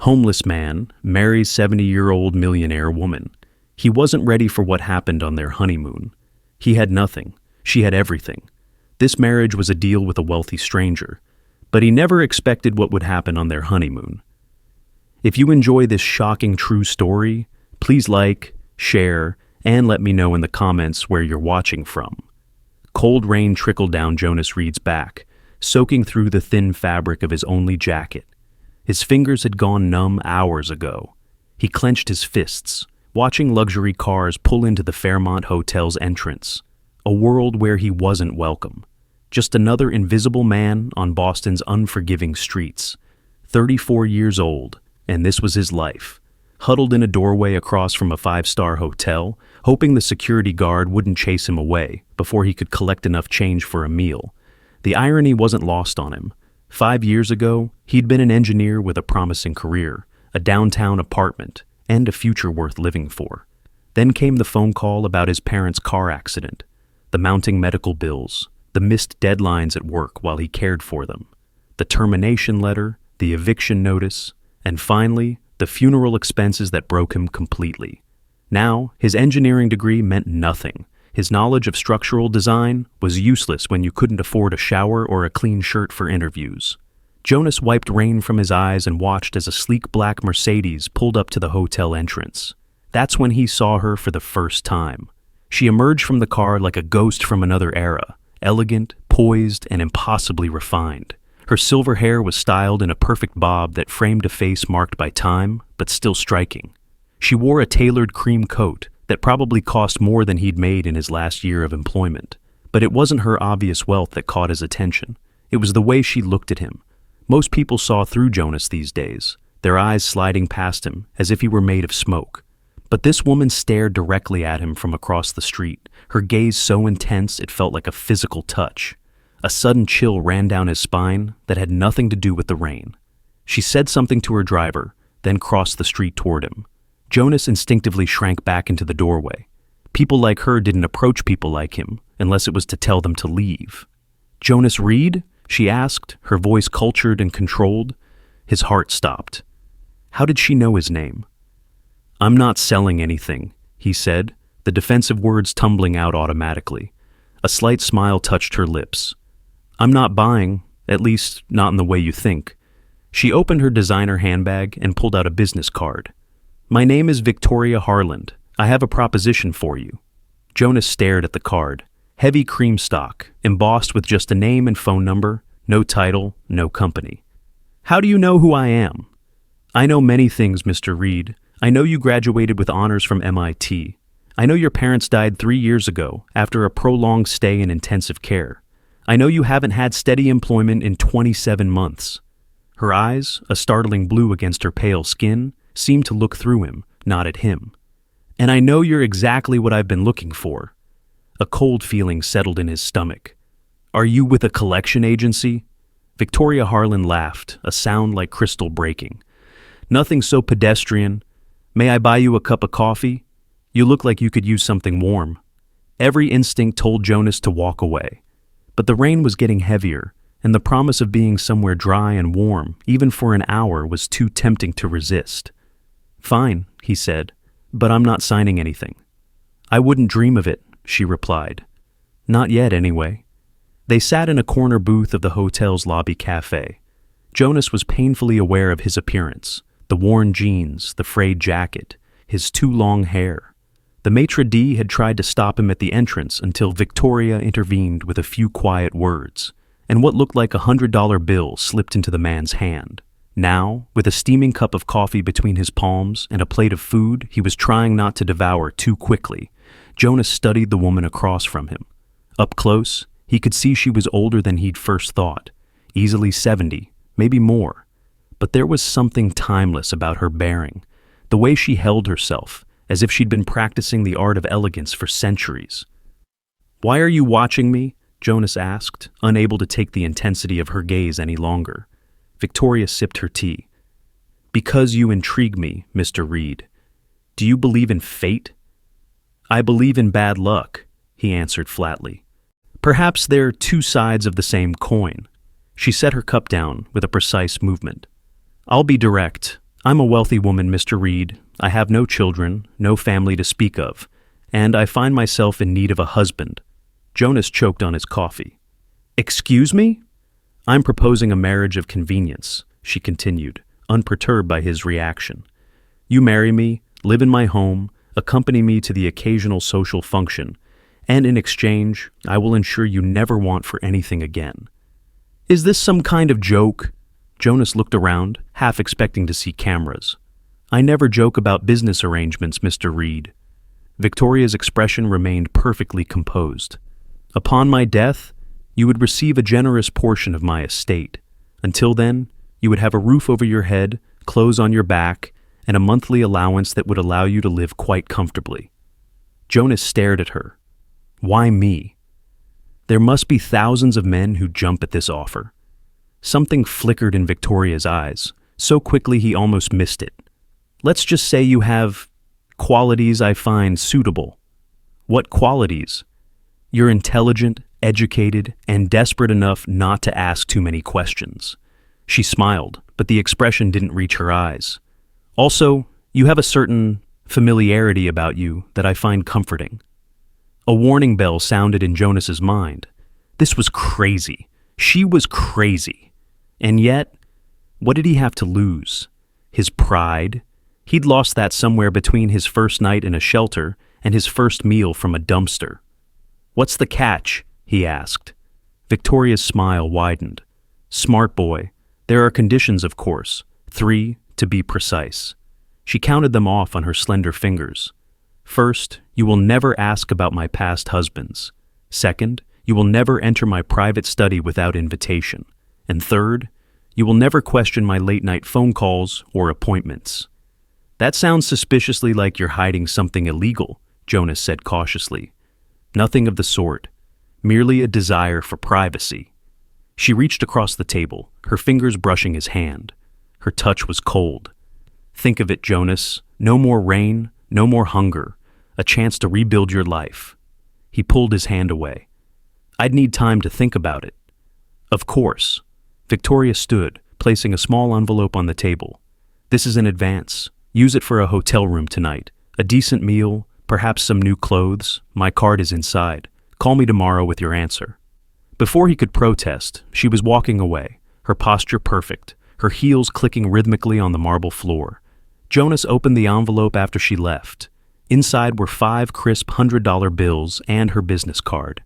Homeless man marries 70-year-old millionaire woman. He wasn't ready for what happened on their honeymoon. He had nothing. She had everything. This marriage was a deal with a wealthy stranger, but he never expected what would happen on their honeymoon. If you enjoy this shocking true story, please like, share, and let me know in the comments where you're watching from. Cold rain trickled down Jonas Reed's back, soaking through the thin fabric of his only jacket. His fingers had gone numb hours ago. He clenched his fists, watching luxury cars pull into the Fairmont Hotel's entrance. A world where he wasn't welcome. Just another invisible man on Boston's unforgiving streets. 34 years old, and this was his life. Huddled in a doorway across from a five-star hotel, hoping the security guard wouldn't chase him away before he could collect enough change for a meal. The irony wasn't lost on him. 5 years ago, he'd been an engineer with a promising career, a downtown apartment, and a future worth living for. Then came the phone call about his parents' car accident, the mounting medical bills, the missed deadlines at work while he cared for them, the termination letter, the eviction notice, and finally, the funeral expenses that broke him completely. Now, his engineering degree meant nothing. His knowledge of structural design was useless when you couldn't afford a shower or a clean shirt for interviews. Jonas wiped rain from his eyes and watched as a sleek black Mercedes pulled up to the hotel entrance. That's when he saw her for the first time. She emerged from the car like a ghost from another era, elegant, poised, and impossibly refined. Her silver hair was styled in a perfect bob that framed a face marked by time, but still striking. She wore a tailored cream coat that probably cost more than he'd made in his last year of employment. But it wasn't her obvious wealth that caught his attention. It was the way she looked at him. Most people saw through Jonas these days, their eyes sliding past him as if he were made of smoke. But this woman stared directly at him from across the street, her gaze so intense it felt like a physical touch. A sudden chill ran down his spine that had nothing to do with the rain. She said something to her driver, then crossed the street toward him. Jonas instinctively shrank back into the doorway. People like her didn't approach people like him unless it was to tell them to leave. "Jonas Reed?" she asked, her voice cultured and controlled. His heart stopped. How did she know his name? "I'm not selling anything," he said, the defensive words tumbling out automatically. A slight smile touched her lips. "I'm not buying, at least not in the way you think." She opened her designer handbag and pulled out a business card. "My name is Victoria Harland. I have a proposition for you." Jonas stared at the card. Heavy cream stock, embossed with just a name and phone number, no title, no company. "How do you know who I am?" "I know many things, Mr. Reed. I know you graduated with honors from MIT. I know your parents died 3 years ago after a prolonged stay in intensive care. I know you haven't had steady employment in 27 months. Her eyes, a startling blue against her pale skin, seemed to look through him, not at him. "And I know you're exactly what I've been looking for." A cold feeling settled in his stomach. "Are you with a collection agency?" Victoria Harlan laughed, a sound like crystal breaking. "Nothing so pedestrian. May I buy you a cup of coffee? You look like you could use something warm." Every instinct told Jonas to walk away. But the rain was getting heavier, and the promise of being somewhere dry and warm, even for an hour, was too tempting to resist. "Fine," he said, "but I'm not signing anything." "I wouldn't dream of it," she replied. "Not yet, anyway." They sat in a corner booth of the hotel's lobby cafe. Jonas was painfully aware of his appearance, the worn jeans, the frayed jacket, his too long hair. The maitre d' had tried to stop him at the entrance until Victoria intervened with a few quiet words, and what looked like $100 bill slipped into the man's hand. Now, with a steaming cup of coffee between his palms and a plate of food he was trying not to devour too quickly, Jonas studied the woman across from him. Up close, he could see she was older than he'd first thought, easily 70, maybe more. But there was something timeless about her bearing, the way she held herself, as if she'd been practicing the art of elegance for centuries. "Why are you watching me?" Jonas asked, unable to take the intensity of her gaze any longer. Victoria sipped her tea. "Because you intrigue me, Mr. Reed. Do you believe in fate?" "I believe in bad luck," he answered flatly. "Perhaps they're two sides of the same coin." She set her cup down with a precise movement. "I'll be direct. I'm a wealthy woman, Mr. Reed. I have no children, no family to speak of, and I find myself in need of a husband. Jonas choked on his coffee. Excuse me? I'm proposing a marriage of convenience, she continued, unperturbed by his reaction. You marry me, live in my home, accompany me to the occasional social function, and in exchange, I will ensure you never want for anything again. Is this some kind of joke? Jonas looked around, half expecting to see cameras. I never joke about business arrangements, Mr. Reed. Victoria's expression remained perfectly composed. Upon my death, you would receive a generous portion of my estate. Until then, you would have a roof over your head, clothes on your back, and a monthly allowance that would allow you to live quite comfortably. Jonas stared at her. Why me? There must be thousands of men who jump at this offer. Something flickered in Victoria's eyes, so quickly he almost missed it. Let's just say you have qualities I find suitable. What qualities? You're intelligent, educated, and desperate enough not to ask too many questions. She smiled, but the expression didn't reach her eyes. Also, you have a certain familiarity about you that I find comforting. A warning bell sounded in Jonas's mind. This was crazy. She was crazy. And yet, what did he have to lose? His pride? He'd lost that somewhere between his first night in a shelter and his first meal from a dumpster. What's the catch? He asked. Victoria's smile widened. Smart boy. There are conditions, of course. 3, to be precise. She counted them off on her slender fingers. First, you will never ask about my past husbands. Second, you will never enter my private study without invitation. And third, you will never question my late-night phone calls or appointments. That sounds suspiciously like you're hiding something illegal, Jonas said cautiously. Nothing of the sort. Merely a desire for privacy. She reached across the table, her fingers brushing his hand. Her touch was cold. Think of it, Jonas. No more rain, no more hunger. A chance to rebuild your life. He pulled his hand away. I'd need time to think about it. Of course. Victoria stood, placing a small envelope on the table. This is in advance. Use it for a hotel room tonight. A decent meal, perhaps some new clothes. My card is inside. Call me tomorrow with your answer. Before he could protest, she was walking away, her posture perfect, her heels clicking rhythmically on the marble floor. Jonas opened the envelope after she left. Inside were 5 crisp $100 bills and her business card.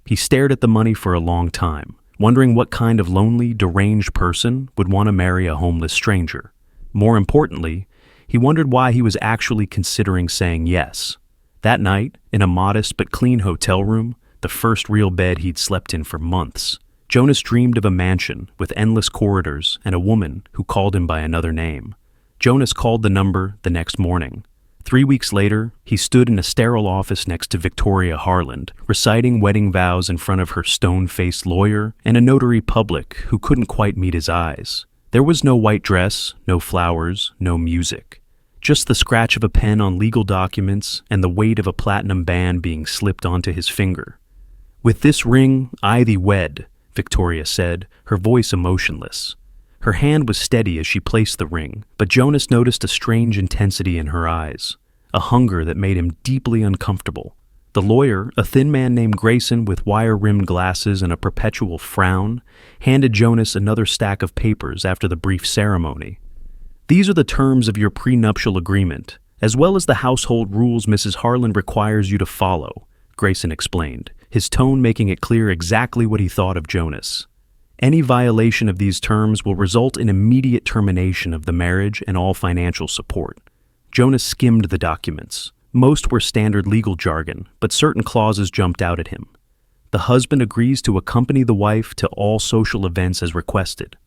He stared at the money for a long time, wondering what kind of lonely, deranged person would want to marry a homeless stranger. More importantly, he wondered why he was actually considering saying yes. That night, in a modest but clean hotel room, the first real bed he'd slept in for months, Jonas dreamed of a mansion with endless corridors and a woman who called him by another name. Jonas called the number the next morning. 3 weeks later, he stood in a sterile office next to Victoria Harland, reciting wedding vows in front of her stone-faced lawyer and a notary public who couldn't quite meet his eyes. There was no white dress, no flowers, no music. Just the scratch of a pen on legal documents and the weight of a platinum band being slipped onto his finger. With this ring, I thee wed, Victoria said, her voice emotionless. Her hand was steady as she placed the ring, but Jonas noticed a strange intensity in her eyes, a hunger that made him deeply uncomfortable. The lawyer, a thin man named Grayson with wire-rimmed glasses and a perpetual frown, handed Jonas another stack of papers after the brief ceremony. These are the terms of your prenuptial agreement, as well as the household rules Mrs. Harland requires you to follow, Grayson explained, his tone making it clear exactly what he thought of Jonas. Any violation of these terms will result in immediate termination of the marriage and all financial support. Jonas skimmed the documents. Most were standard legal jargon, but certain clauses jumped out at him. The husband agrees to accompany the wife to all social events as requested.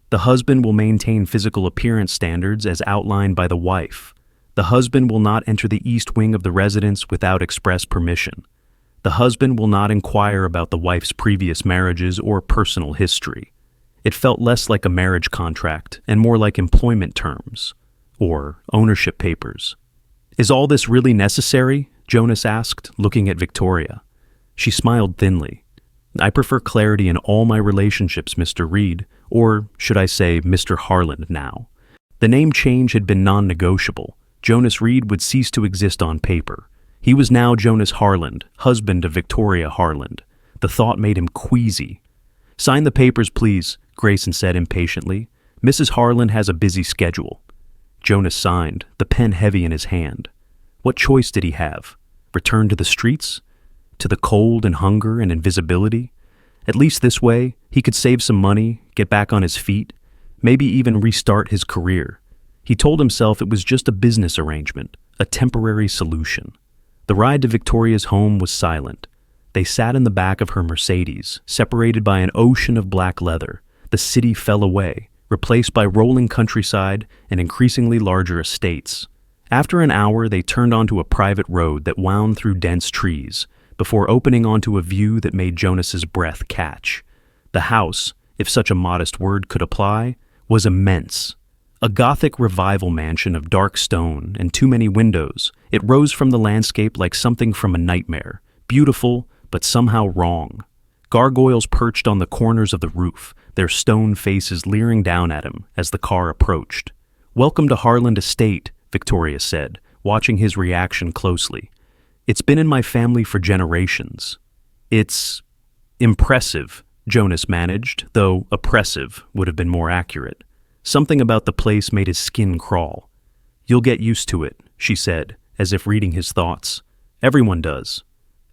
The husband will maintain physical appearance standards as outlined by the wife. The husband will not enter the east wing of the residence without express permission. The husband will not inquire about the wife's previous marriages or personal history. It felt less like a marriage contract and more like employment terms, or ownership papers. Is all this really necessary? Jonas asked, looking at Victoria. She smiled thinly. I prefer clarity in all my relationships, Mr. Reed, or should I say Mr. Harland now. The name change had been non-negotiable. Jonas Reed would cease to exist on paper. He was now Jonas Harland, husband of Victoria Harland. The thought made him queasy. "Sign the papers, please," Grayson said impatiently. "Mrs. Harland has a busy schedule." Jonas signed, the pen heavy in his hand. What choice did he have? Return to the streets? To the cold and hunger and invisibility? At least this way, he could save some money, get back on his feet, maybe even restart his career. He told himself it was just a business arrangement, a temporary solution. The ride to Victoria's home was silent. They sat in the back of her Mercedes, separated by an ocean of black leather. The city fell away, replaced by rolling countryside and increasingly larger estates. After an hour, they turned onto a private road that wound through dense trees, before opening onto a view that made Jonas's breath catch. The house, if such a modest word could apply, was immense. A Gothic revival mansion of dark stone and too many windows, it rose from the landscape like something from a nightmare, beautiful but somehow wrong. Gargoyles perched on the corners of the roof, their stone faces leering down at him as the car approached. "Welcome to Harland Estate," Victoria said, watching his reaction closely. "It's been in my family for generations." "It's impressive," Jonas managed, though oppressive would have been more accurate. Something about the place made his skin crawl. "You'll get used to it," she said, as if reading his thoughts. "Everyone does.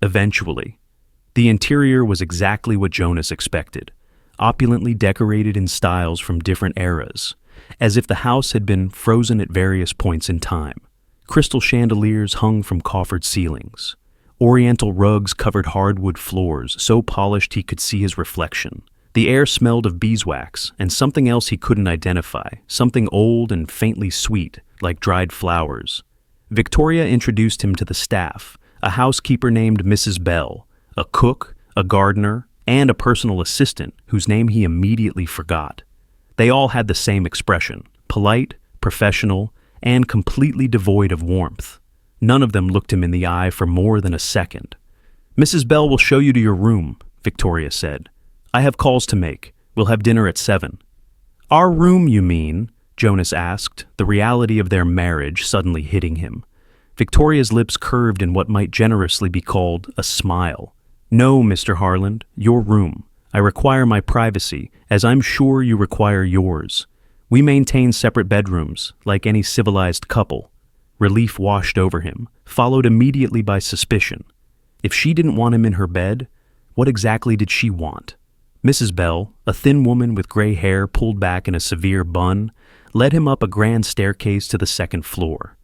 Eventually." The interior was exactly what Jonas expected, opulently decorated in styles from different eras, as if the house had been frozen at various points in time. Crystal chandeliers hung from coffered ceilings. Oriental rugs covered hardwood floors, so polished he could see his reflection. The air smelled of beeswax and something else he couldn't identify, something old and faintly sweet, like dried flowers. Victoria introduced him to the staff, a housekeeper named Mrs. Bell, a cook, a gardener, and a personal assistant whose name he immediately forgot. They all had the same expression, polite, professional, and completely devoid of warmth. None of them looked him in the eye for more than a second. "Mrs. Bell will show you to your room," Victoria said. "I have calls to make. We'll have dinner at 7. "Our room, you mean?" Jonas asked, the reality of their marriage suddenly hitting him. Victoria's lips curved in what might generously be called a smile. "No, Mr. Harland, your room. I require my privacy, as I'm sure you require yours. We maintain separate bedrooms, like any civilized couple." Relief washed over him, followed immediately by suspicion. If she didn't want him in her bed, what exactly did she want? Mrs. Bell, a thin woman with gray hair pulled back in a severe bun, led him up a grand staircase to the second floor.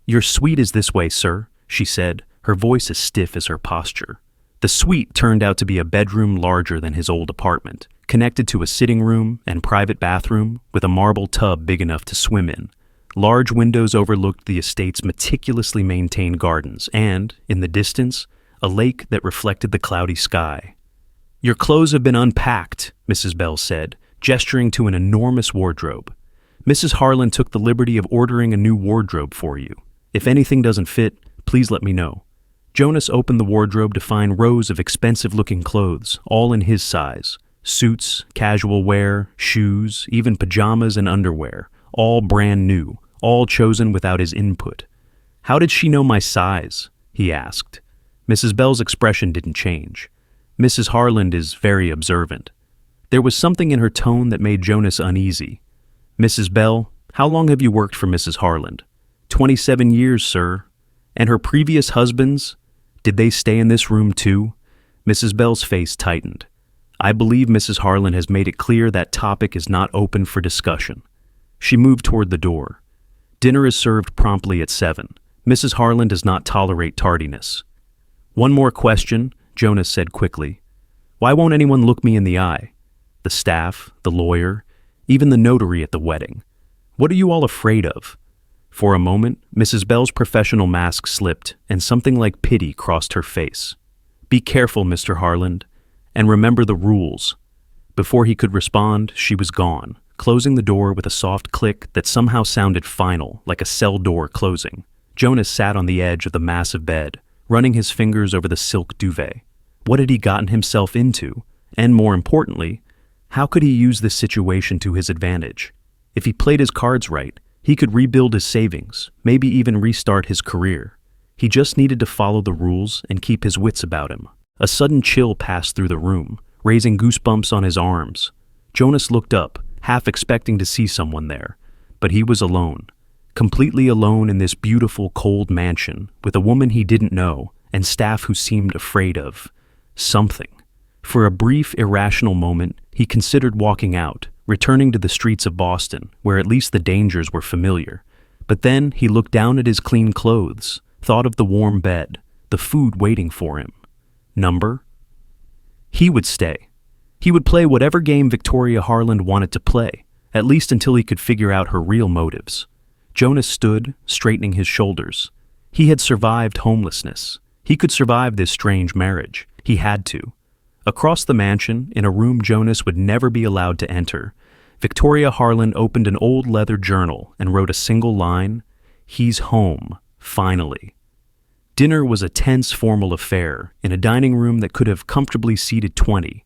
"Your suite is this way, sir," she said, her voice as stiff as her posture. The suite turned out to be a bedroom larger than his old apartment, connected to a sitting room and private bathroom with a marble tub big enough to swim in. Large windows overlooked the estate's meticulously maintained gardens and, in the distance, a lake that reflected the cloudy sky. "Your clothes have been unpacked," Mrs. Bell said, gesturing to an enormous wardrobe. "Mrs. Harland took the liberty of ordering a new wardrobe for you. If anything doesn't fit, please let me know." Jonas opened the wardrobe to find rows of expensive-looking clothes, all in his size. Suits, casual wear, shoes, even pajamas and underwear, all brand new, all chosen without his input. "How did she know my size?" he asked. Mrs. Bell's expression didn't change. Mrs. Harland is very observant. There was something in her tone that made Jonas uneasy. "Mrs. Bell, how long have you worked for Mrs. Harland?" 27 years, sir." "And her previous husbands? Did they stay in this room too?" Mrs. Bell's face tightened. "I believe Mrs. Harland has made it clear that topic is not open for discussion." She moved toward the door. "Dinner is served promptly at 7. Mrs. Harland does not tolerate tardiness." "One more question," Jonas said quickly. "Why won't anyone look me in the eye? The staff, the lawyer, even the notary at the wedding. What are you all afraid of?" For a moment, Mrs. Bell's professional mask slipped, and something like pity crossed her face. "Be careful, Mr. Harland, and remember the rules." Before he could respond, she was gone, closing the door with a soft click that somehow sounded final, like a cell door closing. Jonas sat on the edge of the massive bed, running his fingers over the silk duvet. What had he gotten himself into? And more importantly, how could he use this situation to his advantage? If he played his cards right, He could rebuild his savings, maybe even restart his career. He just needed to follow the rules and keep his wits about him. A sudden chill passed through the room, raising goosebumps on his arms. Jonas looked up, half expecting to see someone there, but he was alone. Completely alone in this beautiful, cold mansion, with a woman he didn't know and staff who seemed afraid of something. For a brief, irrational moment, he considered walking out, returning to the streets of Boston, where at least the dangers were familiar. But then he looked down at his clean clothes, thought of the warm bed, the food waiting for him. Number? He would stay. He would play whatever game Victoria Harland wanted to play, at least until he could figure out her real motives. Jonas stood, straightening his shoulders. He had survived homelessness. He could survive this strange marriage. He had to. Across the mansion, in a room Jonas would never be allowed to enter, Victoria Harland opened an old leather journal and wrote a single line, "He's home, finally." Dinner was a tense, formal affair in a dining room that could have comfortably seated 20.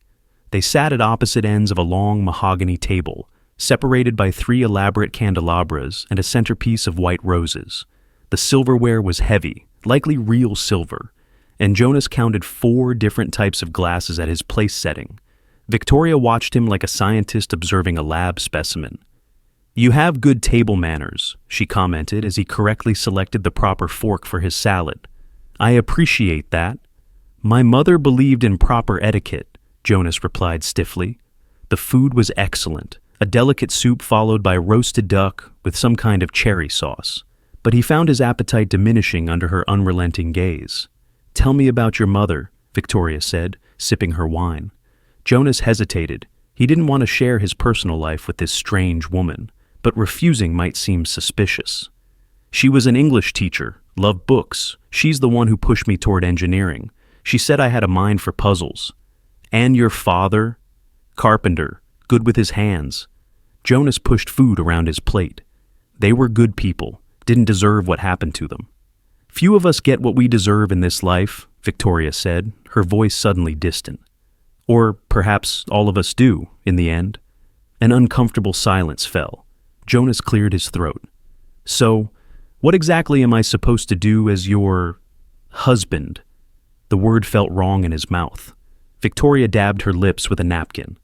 They sat at opposite ends of a long mahogany table, separated by 3 elaborate candelabras and a centerpiece of white roses. The silverware was heavy, likely real silver, and Jonas counted 4 different types of glasses at his place setting. Victoria watched him like a scientist observing a lab specimen. "You have good table manners," she commented as he correctly selected the proper fork for his salad. "I appreciate that." "My mother believed in proper etiquette," Jonas replied stiffly. The food was excellent, a delicate soup followed by roasted duck with some kind of cherry sauce. But he found his appetite diminishing under her unrelenting gaze. "Tell me about your mother," Victoria said, sipping her wine. Jonas hesitated. He didn't want to share his personal life with this strange woman, but refusing might seem suspicious. "She was an English teacher, loved books. She's the one who pushed me toward engineering. She said I had a mind for puzzles." "And your father?" "Carpenter, good with his hands." Jonas pushed food around his plate. "They were good people, didn't deserve what happened to them." "Few of us get what we deserve in this life," Victoria said, her voice suddenly distant. "Or perhaps all of us do, in the end." An uncomfortable silence fell. Jonas cleared his throat. "So, what exactly am I supposed to do as your husband?" The word felt wrong in his mouth. Victoria dabbed her lips with a napkin.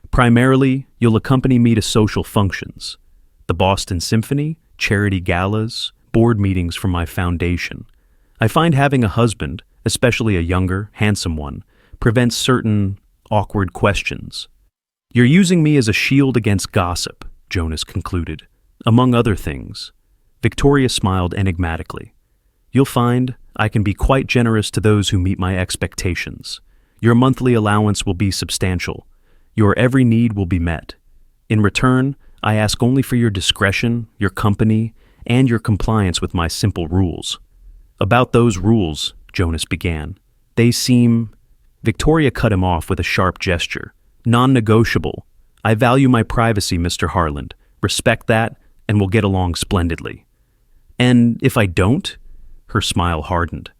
"Primarily, you'll accompany me to social functions. The Boston Symphony, charity galas, board meetings for my foundation. I find having a husband, especially a younger, handsome one, prevents certain awkward questions." "You're using me as a shield against gossip," Jonas concluded, "among other things." Victoria smiled enigmatically. "You'll find I can be quite generous to those who meet my expectations. Your monthly allowance will be substantial. Your every need will be met. In return, I ask only for your discretion, your company, and your compliance with my simple rules." "About those rules," Jonas began. "They seem—" Victoria cut him off with a sharp gesture. "Non-negotiable. I value my privacy, Mr. Harland. Respect that, and we'll get along splendidly." "And if I don't?" Her smile hardened.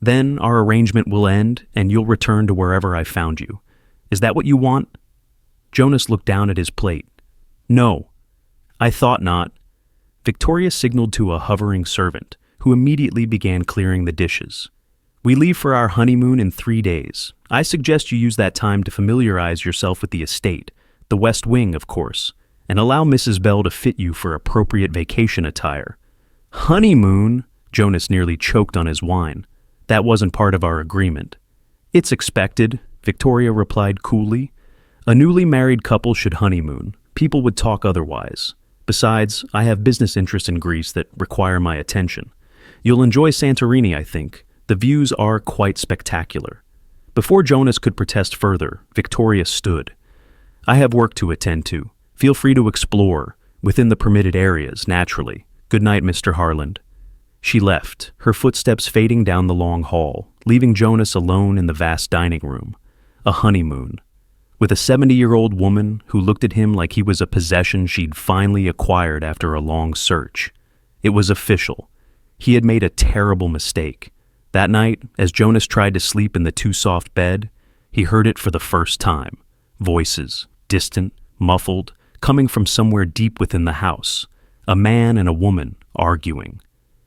"Then our arrangement will end, and you'll return to wherever I found you. Is that what you want?" Jonas looked down at his plate. "No." "I thought not." Victoria signaled to a hovering servant, who immediately began clearing the dishes. "We leave for our honeymoon in 3 days. I suggest you use that time to familiarize yourself with the estate, the West Wing, of course, and allow Mrs. Bell to fit you for appropriate vacation attire." "Honeymoon?" Jonas nearly choked on his wine. "That wasn't part of our agreement." "It's expected," Victoria replied coolly. "A newly married couple should honeymoon. People would talk otherwise. Besides, I have business interests in Greece that require my attention. You'll enjoy Santorini, I think. The views are quite spectacular." Before Jonas could protest further, Victoria stood. "I have work to attend to. Feel free to explore, within the permitted areas, naturally. Good night, Mr. Harland." She left, her footsteps fading down the long hall, leaving Jonas alone in the vast dining room. A honeymoon. With a 70-year-old woman who looked at him like he was a possession she'd finally acquired after a long search. It was official. He had made a terrible mistake. That night, as Jonas tried to sleep in the too-soft bed, he heard it for the first time. Voices, distant, muffled, coming from somewhere deep within the house. A man and a woman arguing.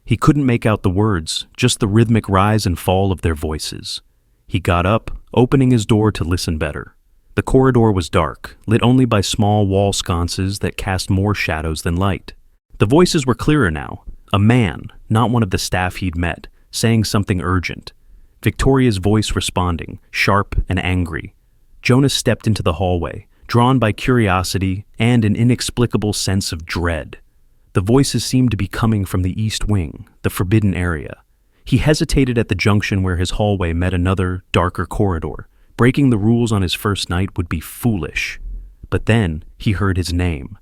He couldn't make out the words, just the rhythmic rise and fall of their voices. He got up, opening his door to listen better. The corridor was dark, lit only by small wall sconces that cast more shadows than light. The voices were clearer now. A man, not one of the staff he'd met, saying something urgent. Victoria's voice responding, sharp and angry. Jonas stepped into the hallway, drawn by curiosity and an inexplicable sense of dread. The voices seemed to be coming from the east wing, the forbidden area. He hesitated at the junction where his hallway met another, darker corridor. Breaking the rules on his first night would be foolish. But then he heard his name.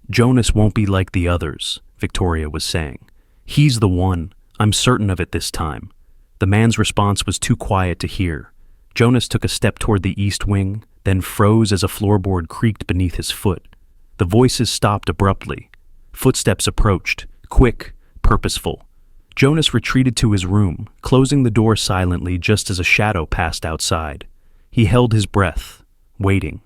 "Jonas won't be like the others," Victoria was saying. "He's the one. I'm certain of it this time." The man's response was too quiet to hear. Jonas took a step toward the east wing, then froze as a floorboard creaked beneath his foot. The voices stopped abruptly. Footsteps approached, quick, purposeful. Jonas retreated to his room, closing the door silently just as a shadow passed outside. He held his breath, waiting.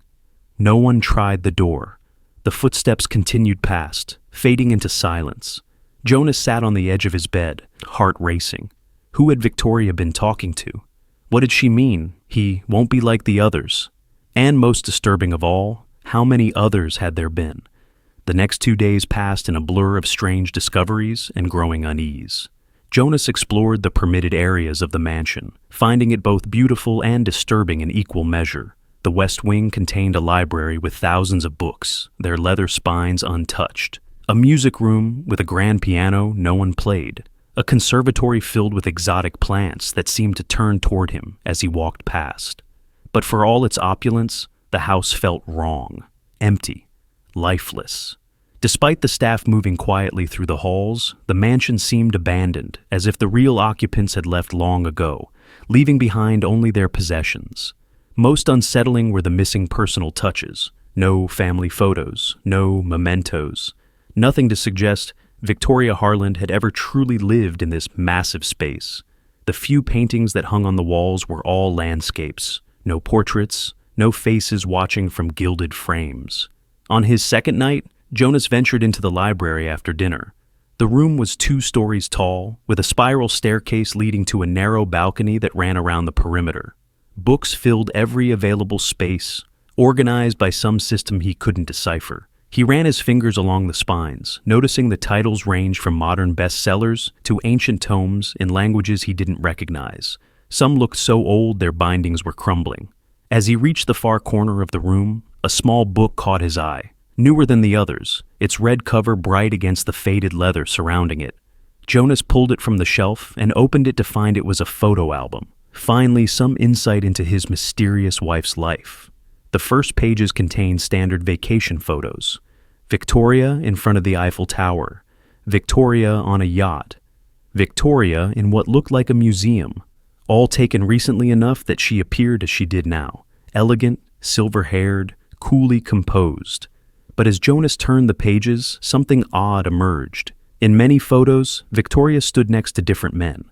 No one tried the door. The footsteps continued past, fading into silence. Jonas sat on the edge of his bed, heart racing. Who had Victoria been talking to? What did she mean? He won't be like the others. And most disturbing of all, how many others had there been? The next 2 days passed in a blur of strange discoveries and growing unease. Jonas explored the permitted areas of the mansion, finding it both beautiful and disturbing in equal measure. The West Wing contained a library with thousands of books, their leather spines untouched. A music room with a grand piano no one played. A conservatory filled with exotic plants that seemed to turn toward him as he walked past. But for all its opulence, the house felt wrong, empty, lifeless. Despite the staff moving quietly through the halls, the mansion seemed abandoned, as if the real occupants had left long ago, leaving behind only their possessions. Most unsettling were the missing personal touches. No family photos, no mementos. Nothing to suggest Victoria Harland had ever truly lived in this massive space. The few paintings that hung on the walls were all landscapes. No portraits, no faces watching from gilded frames. On his second night, Jonas ventured into the library after dinner. The room was 2 stories tall, with a spiral staircase leading to a narrow balcony that ran around the perimeter. Books filled every available space, organized by some system he couldn't decipher. He ran his fingers along the spines, noticing the titles range from modern bestsellers to ancient tomes in languages he didn't recognize. Some looked so old their bindings were crumbling. As he reached the far corner of the room, a small book caught his eye. Newer than the others, its red cover bright against the faded leather surrounding it. Jonas pulled it from the shelf and opened it to find it was a photo album. Finally, some insight into his mysterious wife's life. The first pages contained standard vacation photos. Victoria in front of the Eiffel Tower. Victoria on a yacht. Victoria in what looked like a museum. All taken recently enough that she appeared as she did now. Elegant, silver-haired, coolly composed. But as Jonas turned the pages, something odd emerged. In many photos, Victoria stood next to different men.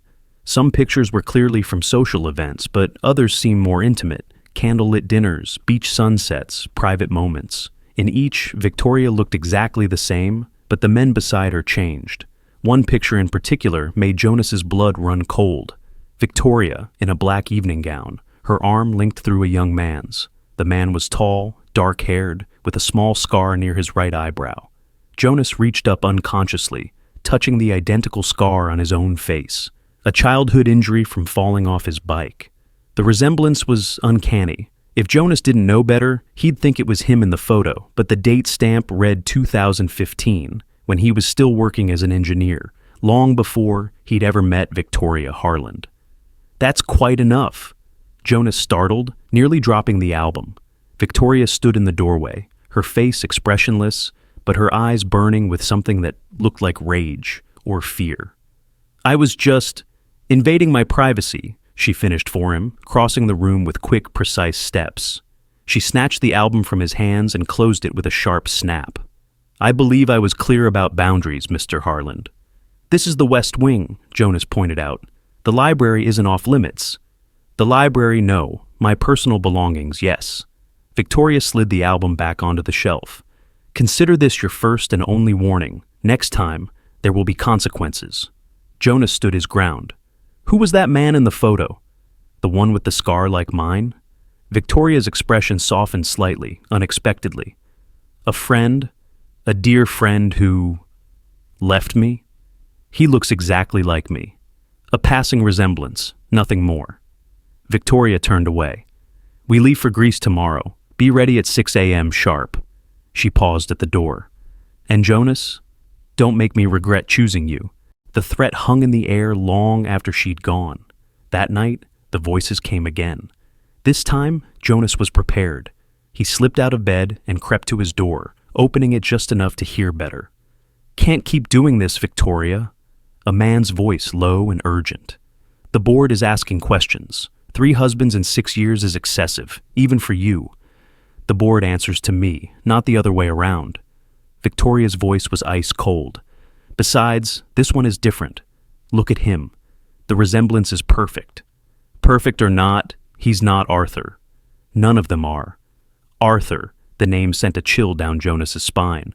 Some pictures were clearly from social events, but others seemed more intimate. Candlelit dinners, beach sunsets, private moments. In each, Victoria looked exactly the same, but the men beside her changed. One picture in particular made Jonas's blood run cold. Victoria, in a black evening gown, her arm linked through a young man's. The man was tall, dark-haired, with a small scar near his right eyebrow. Jonas reached up unconsciously, touching the identical scar on his own face, a childhood injury from falling off his bike. The resemblance was uncanny. If Jonas didn't know better, he'd think it was him in the photo, but the date stamp read 2015, when he was still working as an engineer, long before he'd ever met Victoria Harland. "That's quite enough." Jonas startled, nearly dropping the album. Victoria stood in the doorway, her face expressionless, but her eyes burning with something that looked like rage or fear. "I was just invading my privacy," she finished for him, crossing the room with quick, precise steps. She snatched the album from his hands and closed it with a sharp snap. "I believe I was clear about boundaries, Mr. Harland." "This is the West Wing," Jonas pointed out. "The library isn't off limits." "The library, no. My personal belongings, yes." Victoria slid the album back onto the shelf. "Consider this your first and only warning. Next time, there will be consequences. Jonas stood his ground. Who was that man in the photo? The one with the scar like mine? Victoria's expression softened slightly, unexpectedly. A friend? A dear friend who left me? He looks exactly like me. A passing resemblance, nothing more. Victoria turned away. We leave for Greece tomorrow. Be ready at 6 a.m. sharp. She paused at the door. And Jonas? Don't make me regret choosing you. The threat hung in the air long after she'd gone. That night, the voices came again. This time, Jonas was prepared. He slipped out of bed and crept to his door, opening it just enough to hear better. Can't keep doing this, Victoria. A man's voice, low and urgent. The board is asking questions. 3 husbands in 6 years is excessive, even for you. The board answers to me, not the other way around. Victoria's voice was ice cold. Besides, this one is different. Look at him. The resemblance is perfect. Perfect or not, he's not Arthur. None of them are. Arthur, the name sent a chill down Jonas's spine.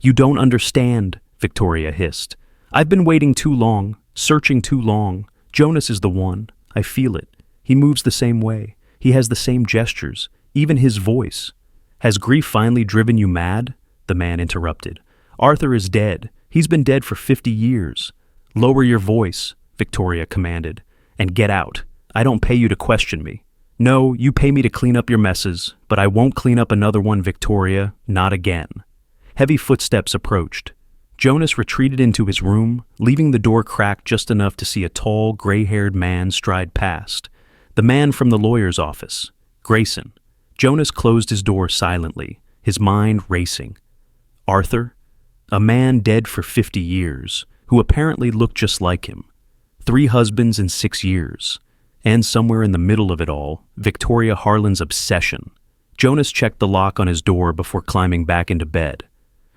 You don't understand, Victoria hissed. I've been waiting too long, searching too long. Jonas is the one. I feel it. He moves the same way. He has the same gestures, even his voice. Has grief finally driven you mad? The man interrupted. Arthur is dead. He's been dead for 50 years. Lower your voice, Victoria commanded, and get out. I don't pay you to question me. No, you pay me to clean up your messes, but I won't clean up another one, Victoria, not again. Heavy footsteps approached. Jonas retreated into his room, leaving the door cracked just enough to see a tall, gray-haired man stride past. The man from the lawyer's office, Grayson. Jonas closed his door silently, his mind racing. Arthur? A man dead for 50 years, who apparently looked just like him. 3 husbands in 6 years. And somewhere in the middle of it all, Victoria Harlan's obsession. Jonas checked the lock on his door before climbing back into bed.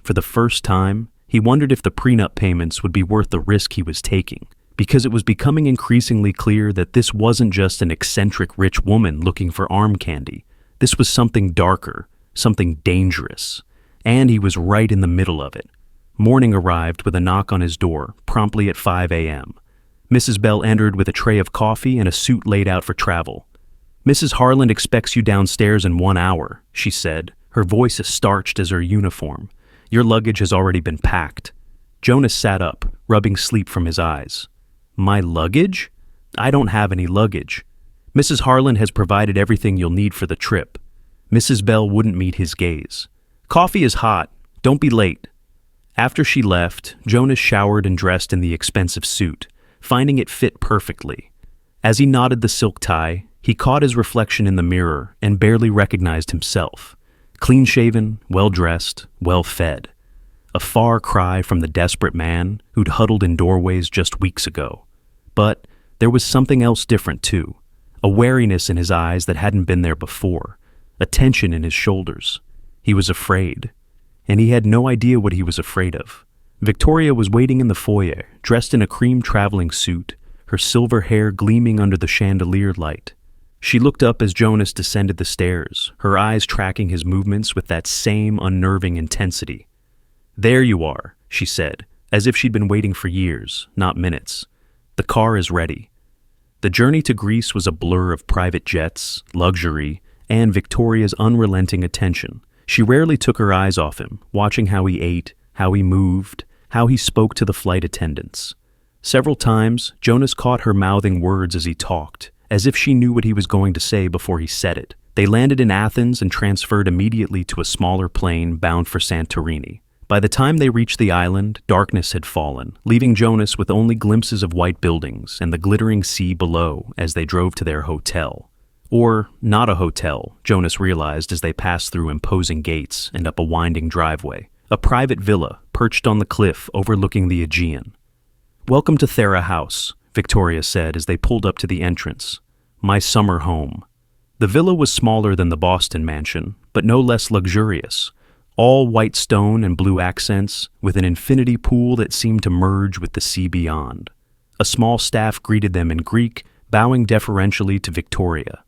For the first time, he wondered if the prenup payments would be worth the risk he was taking, because it was becoming increasingly clear that this wasn't just an eccentric rich woman looking for arm candy. This was something darker, something dangerous. And he was right in the middle of it. Morning arrived with a knock on his door, promptly at 5 a.m. Mrs. Bell entered with a tray of coffee and a suit laid out for travel. Mrs. Harlan expects you downstairs in 1 hour, she said, her voice as starched as her uniform. Your luggage has already been packed. Jonas sat up, rubbing sleep from his eyes. My luggage? I don't have any luggage. Mrs. Harlan has provided everything you'll need for the trip. Mrs. Bell wouldn't meet his gaze. Coffee is hot. Don't be late. After she left, Jonas showered and dressed in the expensive suit, finding it fit perfectly. As he knotted the silk tie, he caught his reflection in the mirror and barely recognized himself. Clean-shaven, well-dressed, well-fed. A far cry from the desperate man who'd huddled in doorways just weeks ago. But there was something else different, too. A wariness in his eyes that hadn't been there before. A tension in his shoulders. He was afraid. And he had no idea what he was afraid of. Victoria was waiting in the foyer, dressed in a cream traveling suit, her silver hair gleaming under the chandelier light. She looked up as Jonas descended the stairs, her eyes tracking his movements with that same unnerving intensity. There you are, she said, as if she'd been waiting for years, not minutes. The car is ready. The journey to Greece was a blur of private jets, luxury, and Victoria's unrelenting attention. She rarely took her eyes off him, watching how he ate, how he moved, how he spoke to the flight attendants. Several times, Jonas caught her mouthing words as he talked, as if she knew what he was going to say before he said it. They landed in Athens and transferred immediately to a smaller plane bound for Santorini. By the time they reached the island, darkness had fallen, leaving Jonas with only glimpses of white buildings and the glittering sea below as they drove to their hotel. Or not a hotel, Jonas realized as they passed through imposing gates and up a winding driveway. A private villa perched on the cliff overlooking the Aegean. Welcome to Thera House, Victoria said as they pulled up to the entrance. My summer home. The villa was smaller than the Boston mansion, but no less luxurious. All white stone and blue accents, with an infinity pool that seemed to merge with the sea beyond. A small staff greeted them in Greek, bowing deferentially to Victoria.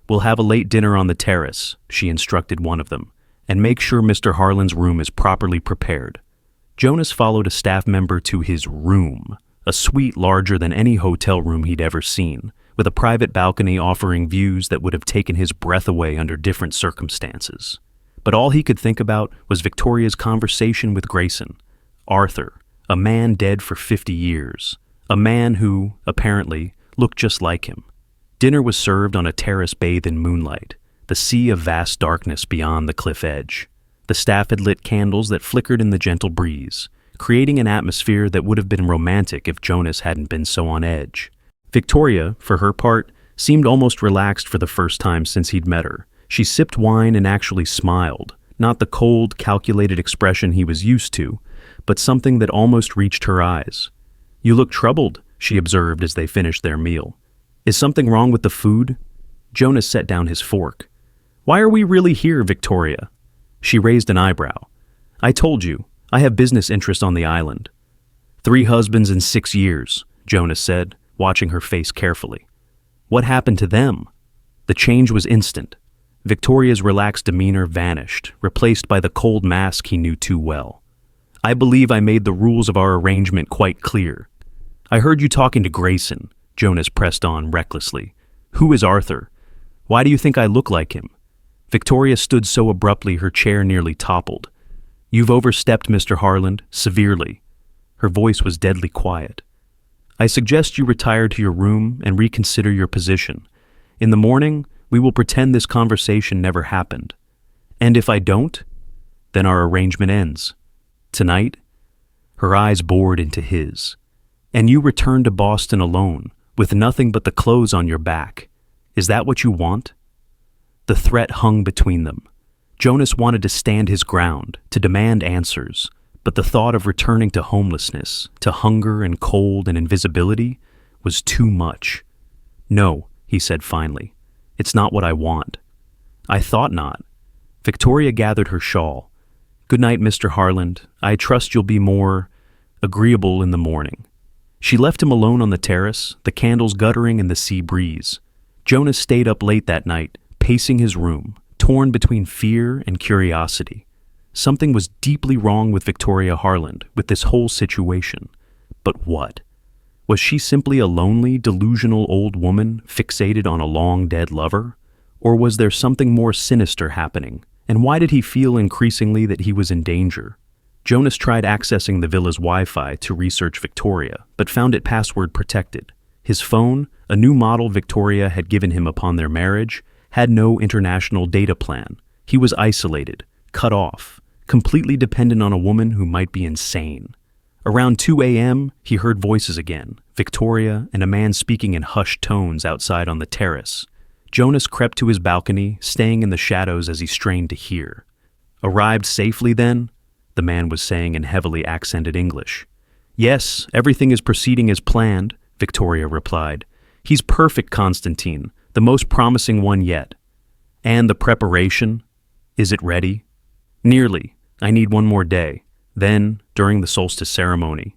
We'll have a late dinner on the terrace, she instructed one of them, and make sure Mr. Harlan's room is properly prepared. Jonas followed a staff member to his room, a suite larger than any hotel room he'd ever seen, with a private balcony offering views that would have taken his breath away under different circumstances. But all he could think about was Victoria's conversation with Grayson. Arthur, a man dead for 50 years. A man who, apparently, looked just like him. Dinner was served on a terrace bathed in moonlight, the sea of vast darkness beyond the cliff edge. The staff had lit candles that flickered in the gentle breeze, creating an atmosphere that would have been romantic if Jonas hadn't been so on edge. Victoria, for her part, seemed almost relaxed for the first time since he'd met her. She sipped wine and actually smiled, not the cold, calculated expression he was used to, but something that almost reached her eyes. "You look troubled," she observed as they finished their meal. "Is something wrong with the food?" Jonas set down his fork. "Why are we really here, Victoria?" She raised an eyebrow. "I told you, I have business interests on the island." 3 husbands in 6 years, Jonas said, watching her face carefully. What happened to them? The change was instant. Victoria's relaxed demeanor vanished, replaced by the cold mask he knew too well. "I believe I made the rules of our arrangement quite clear." "I heard you talking to Grayson," Jonas pressed on recklessly. "Who is Arthur? Why do you think I look like him?" Victoria stood so abruptly her chair nearly toppled. "You've overstepped, Mr. Harland, severely." Her voice was deadly quiet. "I suggest you retire to your room and reconsider your position. In the morning, we will pretend this conversation never happened. And if I don't, then our arrangement ends. Tonight?" Her eyes bored into his. "And you return to Boston alone, with nothing but the clothes on your back. Is that what you want?" The threat hung between them. Jonas wanted to stand his ground, to demand answers, but the thought of returning to homelessness, to hunger and cold and invisibility, was too much. "No," he said finally. "It's not what I want." "I thought not." Victoria gathered her shawl. "Good night, Mr. Harland. I trust you'll be more agreeable in the morning." She left him alone on the terrace, the candles guttering in the sea breeze. Jonas stayed up late that night, pacing his room, torn between fear and curiosity. Something was deeply wrong with Victoria Harland, with this whole situation. But what? Was she simply a lonely, delusional old woman fixated on a long-dead lover? Or was there something more sinister happening? And why did he feel increasingly that he was in danger? Jonas tried accessing the villa's Wi-Fi to research Victoria, but found it password protected. His phone, a new model Victoria had given him upon their marriage, had no international data plan. He was isolated, cut off, completely dependent on a woman who might be insane. Around 2 a.m., he heard voices again, Victoria and a man speaking in hushed tones outside on the terrace. Jonas crept to his balcony, staying in the shadows as he strained to hear. "Arrived safely, then?" the man was saying in heavily accented English. "Yes, everything is proceeding as planned," Victoria replied. "He's perfect, Constantine, the most promising one yet." "And the preparation? Is it ready?" "Nearly. I need one more day. Then, during the solstice ceremony."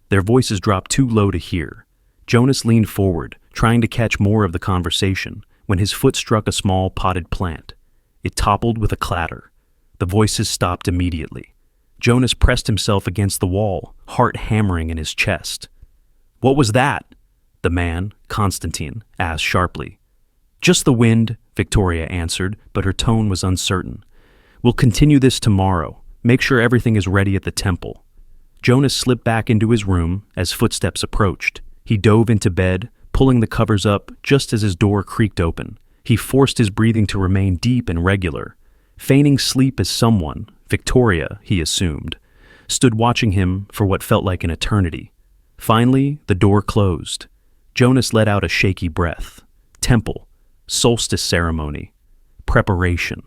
Their voices dropped too low to hear. Jonas leaned forward, trying to catch more of the conversation, when his foot struck a small potted plant. It toppled with a clatter. The voices stopped immediately. Jonas pressed himself against the wall, heart hammering in his chest. "What was that?" the man, Constantine, asked sharply. "Just the wind," Victoria answered, but her tone was uncertain. "We'll continue this tomorrow. Make sure everything is ready at the temple." Jonas slipped back into his room as footsteps approached. He dove into bed, pulling the covers up just as his door creaked open. He forced his breathing to remain deep and regular. Feigning sleep as someone, Victoria, he assumed, stood watching him for what felt like an eternity. Finally, the door closed. Jonas let out a shaky breath. Temple, solstice ceremony, preparation.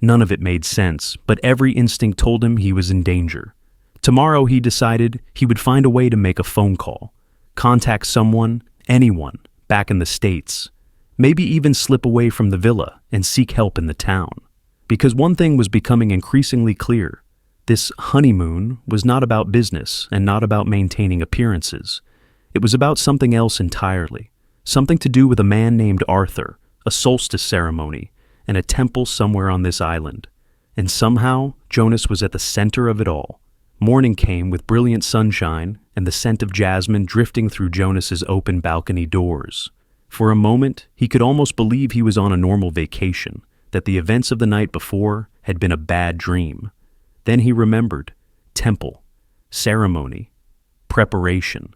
None of it made sense, but every instinct told him he was in danger. Tomorrow, he decided, he would find a way to make a phone call, contact someone, anyone, back in the States. Maybe even slip away from the villa and seek help in the town. Because one thing was becoming increasingly clear. This honeymoon was not about business and not about maintaining appearances. It was about something else entirely. Something to do with a man named Arthur, a solstice ceremony, and a temple somewhere on this island. And somehow, Jonas was at the center of it all. Morning came with brilliant sunshine and the scent of jasmine drifting through Jonas's open balcony doors. For a moment, he could almost believe he was on a normal vacation, that the events of the night before had been a bad dream. Then he remembered temple, ceremony, preparation.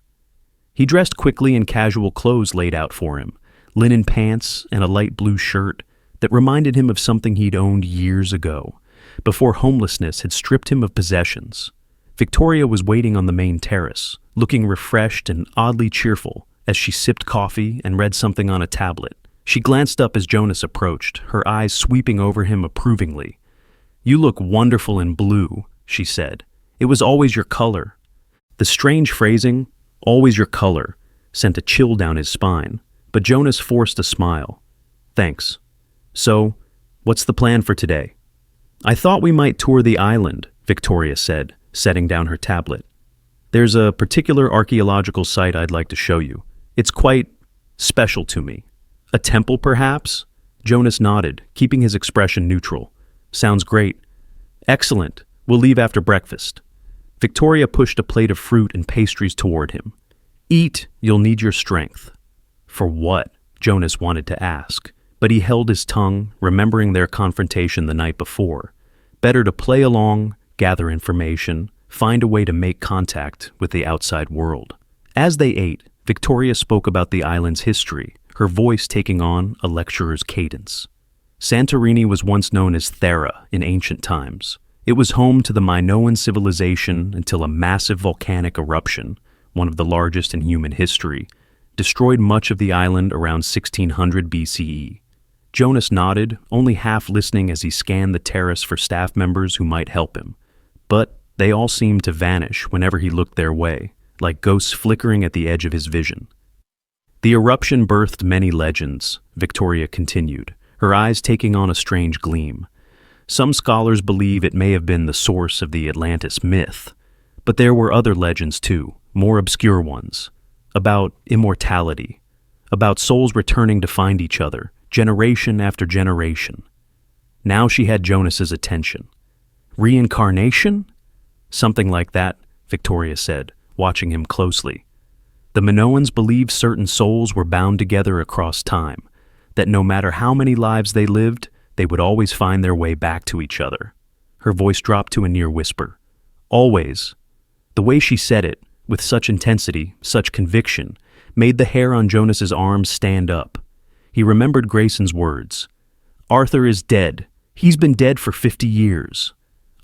He dressed quickly in casual clothes laid out for him, linen pants and a light blue shirt that reminded him of something he'd owned years ago, before homelessness had stripped him of possessions. Victoria was waiting on the main terrace, looking refreshed and oddly cheerful as she sipped coffee and read something on a tablet. She glanced up as Jonas approached, her eyes sweeping over him approvingly. "You look wonderful in blue," she said. "It was always your color." The strange phrasing, "always your color," sent a chill down his spine, but Jonas forced a smile. "Thanks. So, what's the plan for today?" "I thought we might tour the island," Victoria said, setting down her tablet. "There's a particular archaeological site I'd like to show you. It's quite special to me." "A temple, perhaps?" Jonas nodded, keeping his expression neutral. "Sounds great." "Excellent. We'll leave after breakfast." Victoria pushed a plate of fruit and pastries toward him. "Eat, you'll need your strength." "For what?" Jonas wanted to ask, but he held his tongue, remembering their confrontation the night before. Better to play along, gather information, find a way to make contact with the outside world. As they ate, Victoria spoke about the island's history, her voice taking on a lecturer's cadence. Santorini was once known as Thera in ancient times. It was home to the Minoan civilization until a massive volcanic eruption, one of the largest in human history, destroyed much of the island around 1600 BCE. Jonas nodded, only half listening as he scanned the terrace for staff members who might help him. But they all seemed to vanish whenever he looked their way, like ghosts flickering at the edge of his vision. "The eruption birthed many legends," Victoria continued, her eyes taking on a strange gleam. "Some scholars believe it may have been the source of the Atlantis myth, but there were other legends too, more obscure ones, about immortality, about souls returning to find each other, generation after generation." Now she had Jonas's attention. "Reincarnation?" "Something like that," Victoria said, watching him closely. "The Minoans believed certain souls were bound together across time, that no matter how many lives they lived, they would always find their way back to each other." Her voice dropped to a near whisper. "Always." The way she said it, with such intensity, such conviction, made the hair on Jonas's arms stand up. He remembered Grayson's words. "Arthur is dead. He's been dead for 50 years.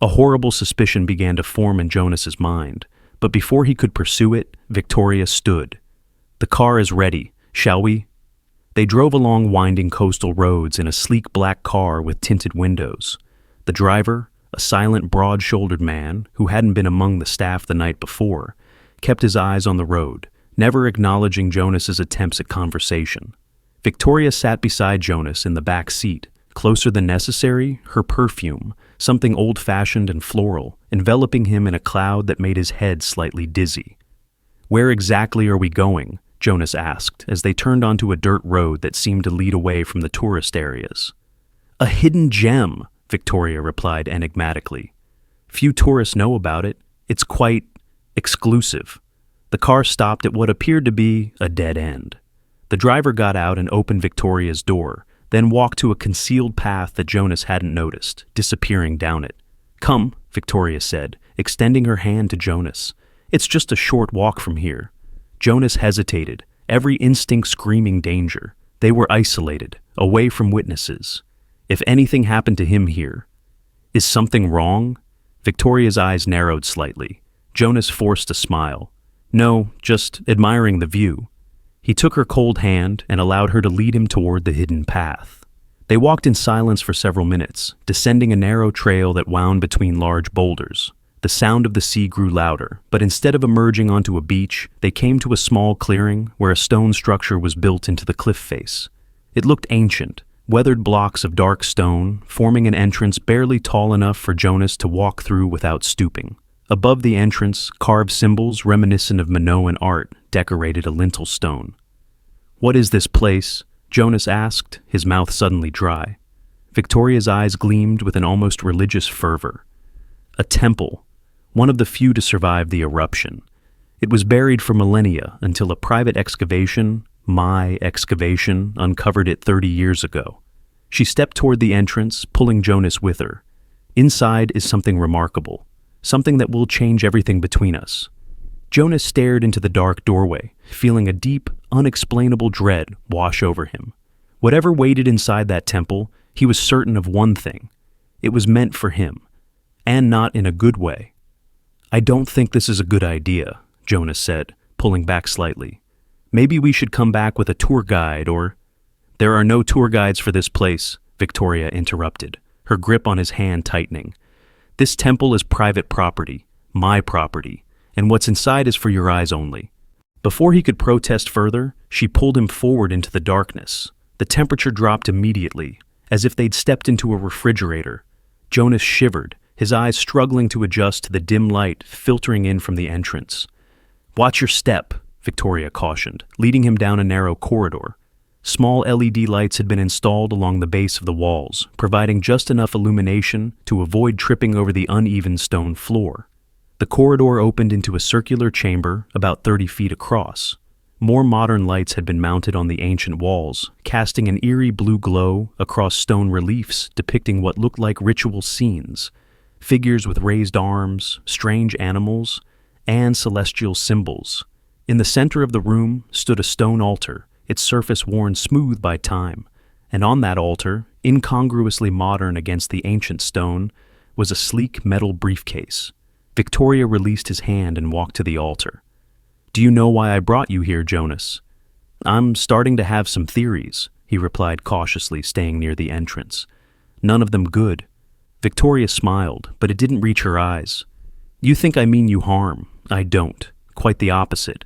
A horrible suspicion began to form in Jonas's mind, but before he could pursue it, Victoria stood. "The car is ready. Shall we?" They drove along winding coastal roads in a sleek black car with tinted windows. The driver, a silent, broad-shouldered man who hadn't been among the staff the night before, kept his eyes on the road, never acknowledging Jonas's attempts at conversation. Victoria sat beside Jonas in the back seat, closer than necessary, her perfume, something old-fashioned and floral, enveloping him in a cloud that made his head slightly dizzy. "Where exactly are we going?" Jonas asked as they turned onto a dirt road that seemed to lead away from the tourist areas. "A hidden gem," Victoria replied enigmatically. "Few tourists know about it. It's quite exclusive." The car stopped at what appeared to be a dead end. The driver got out and opened Victoria's door, then walked to a concealed path that Jonas hadn't noticed, disappearing down it. "Come," Victoria said, extending her hand to Jonas. "It's just a short walk from here." Jonas hesitated, every instinct screaming danger. They were isolated, away from witnesses. If anything happened to him here. "Is something wrong?" Victoria's eyes narrowed slightly. Jonas forced a smile. "No, just admiring the view." He took her cold hand and allowed her to lead him toward the hidden path. They walked in silence for several minutes, descending a narrow trail that wound between large boulders. The sound of the sea grew louder, but instead of emerging onto a beach, they came to a small clearing where a stone structure was built into the cliff face. It looked ancient, weathered blocks of dark stone, forming an entrance barely tall enough for Jonas to walk through without stooping. Above the entrance, carved symbols reminiscent of Minoan art decorated a lintel stone. "What is this place?" Jonas asked, his mouth suddenly dry. Victoria's eyes gleamed with an almost religious fervor. "A temple. one of the few to survive the eruption. It was buried for millennia until a private excavation, my excavation, uncovered it 30 years ago. She stepped toward the entrance, pulling Jonas with her. Inside is something remarkable, something that will change everything between us. Jonas stared into the dark doorway, feeling a deep, unexplainable dread wash over him. Whatever waited inside that temple, he was certain of one thing. It was meant for him, and not in a good way. "I don't think this is a good idea," Jonas said, pulling back slightly. "Maybe we should come back with a tour guide or—" "There are no tour guides for this place," Victoria interrupted, her grip on his hand tightening. "This temple is private property, my property, and what's inside is for your eyes only." Before he could protest further, she pulled him forward into the darkness. The temperature dropped immediately, as if they'd stepped into a refrigerator. Jonas shivered, his eyes struggling to adjust to the dim light filtering in from the entrance. "Watch your step," Victoria cautioned, leading him down a narrow corridor. Small LED lights had been installed along the base of the walls, providing just enough illumination to avoid tripping over the uneven stone floor. The corridor opened into a circular chamber about 30 feet across. More modern lights had been mounted on the ancient walls, casting an eerie blue glow across stone reliefs depicting what looked like ritual scenes, figures with raised arms, strange animals, and celestial symbols. In the center of the room stood a stone altar, its surface worn smooth by time, and on that altar, incongruously modern against the ancient stone, was a sleek metal briefcase. Victoria released his hand and walked to the altar. "Do you know why I brought you here, Jonas?" "I'm starting to have some theories," he replied cautiously, staying near the entrance. "None of them good." Victoria smiled, but it didn't reach her eyes. "You think I mean you harm. I don't. Quite the opposite."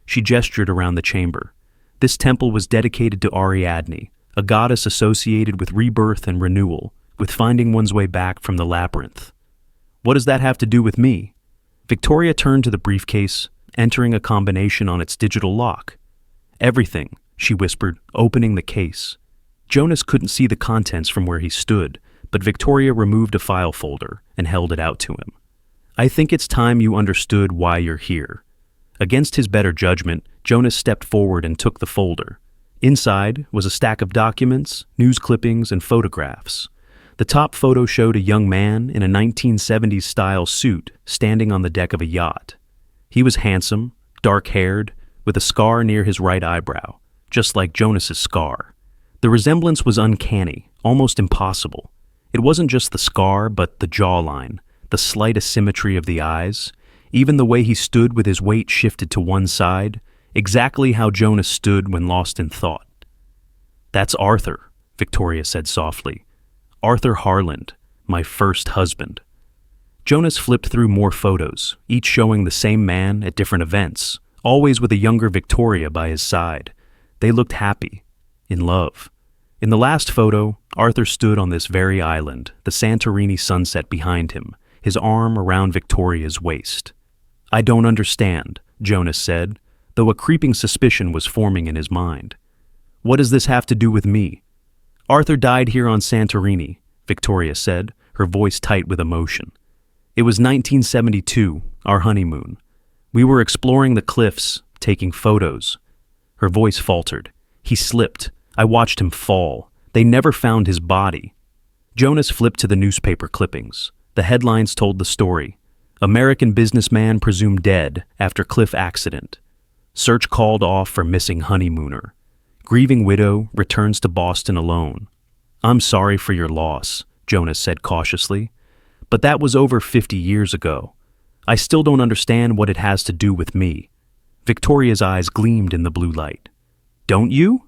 She gestured around the chamber. This temple was dedicated to Ariadne, a goddess associated with rebirth and renewal, with finding one's way back from the labyrinth. "What does that have to do with me?" Victoria turned to the briefcase, entering a combination on its digital lock. "Everything," she whispered, opening the case. Jonas couldn't see the contents from where he stood, but Victoria removed a file folder and held it out to him. "I think it's time you understood why you're here." Against his better judgment, Jonas stepped forward and took the folder. Inside was a stack of documents, news clippings, and photographs. The top photo showed a young man in a 1970s-style suit standing on the deck of a yacht. He was handsome, dark-haired, with a scar near his right eyebrow, just like Jonas's scar. The resemblance was uncanny, almost impossible. It wasn't just the scar, but the jawline, the slight asymmetry of the eyes, even the way he stood with his weight shifted to one side, exactly how Jonas stood when lost in thought. "That's Arthur," Victoria said softly. "Arthur Harland, my first husband." Jonas flipped through more photos, each showing the same man at different events, always with a younger Victoria by his side. They looked happy, in love. In the last photo, Arthur stood on this very island, the Santorini sunset behind him, his arm around Victoria's waist. "I don't understand," Jonas said, though a creeping suspicion was forming in his mind. "What does this have to do with me?" "Arthur died here on Santorini," Victoria said, her voice tight with emotion. "It was 1972, our honeymoon. We were exploring the cliffs, taking photos." Her voice faltered. "He slipped. I watched him fall. They never found his body." Jonas flipped to the newspaper clippings. The headlines told the story. "American businessman presumed dead after cliff accident. Search called off for missing honeymooner. Grieving widow returns to Boston alone." "I'm sorry for your loss," Jonas said cautiously. "But that was over 50 years ago. I still don't understand what it has to do with me." Victoria's eyes gleamed in the blue light. "Don't you?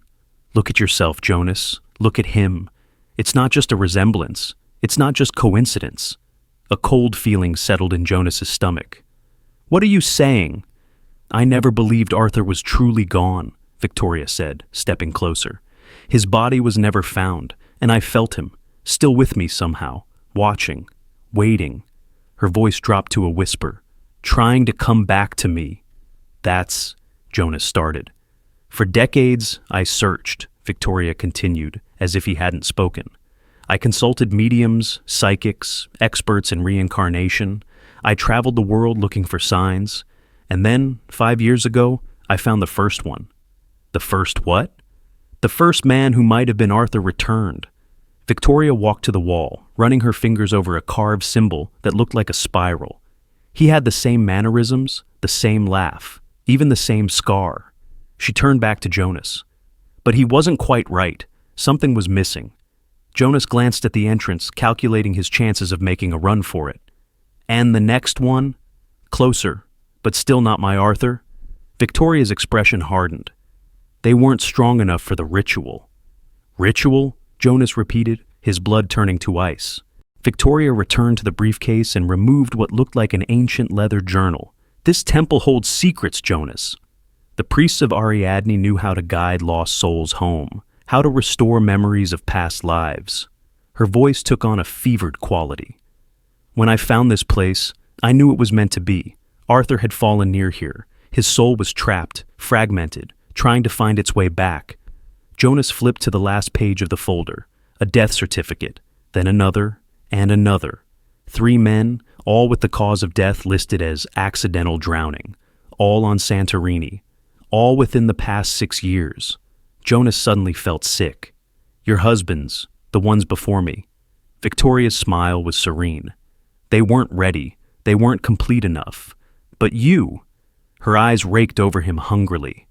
Look at yourself, Jonas. Look at him. It's not just a resemblance. It's not just coincidence." A cold feeling settled in Jonas's stomach. "What are you saying?" "I never believed Arthur was truly gone," Victoria said, stepping closer. "His body was never found, and I felt him, still with me somehow, watching, waiting." Her voice dropped to a whisper. "Trying to come back to me." "That's—" Jonas started. "For decades, I searched," Victoria continued, as if he hadn't spoken. "I consulted mediums, psychics, experts in reincarnation. I traveled the world looking for signs, and then, 5 years ago, I found the first one. The first what? The first man who might have been Arthur returned. Victoria walked to the wall, running her fingers over a carved symbol that looked like a spiral. He had the same mannerisms, the same laugh, even the same scar. She turned back to Jonas. But he wasn't quite right. Something was missing. Jonas glanced at the entrance, calculating his chances of making a run for it. And the next one? Closer, but still not my Arthur. Victoria's expression hardened. They weren't strong enough for the ritual. Ritual? Jonas repeated, his blood turning to ice. Victoria returned to the briefcase and removed what looked like an ancient leather journal. This temple holds secrets, Jonas. The priests of Ariadne knew how to guide lost souls home, how to restore memories of past lives. Her voice took on a fevered quality. When I found this place, I knew it was meant to be. Arthur had fallen near here. His soul was trapped, fragmented, trying to find its way back. Jonas flipped to the last page of the folder, a death certificate, then another, and another. 3 men, all with the cause of death listed as accidental drowning, all on Santorini, all within the past 6 years. Jonas suddenly felt sick. Your husbands, the ones before me. Victoria's smile was serene. They weren't ready. They weren't complete enough. But you, her eyes raked over him hungrily.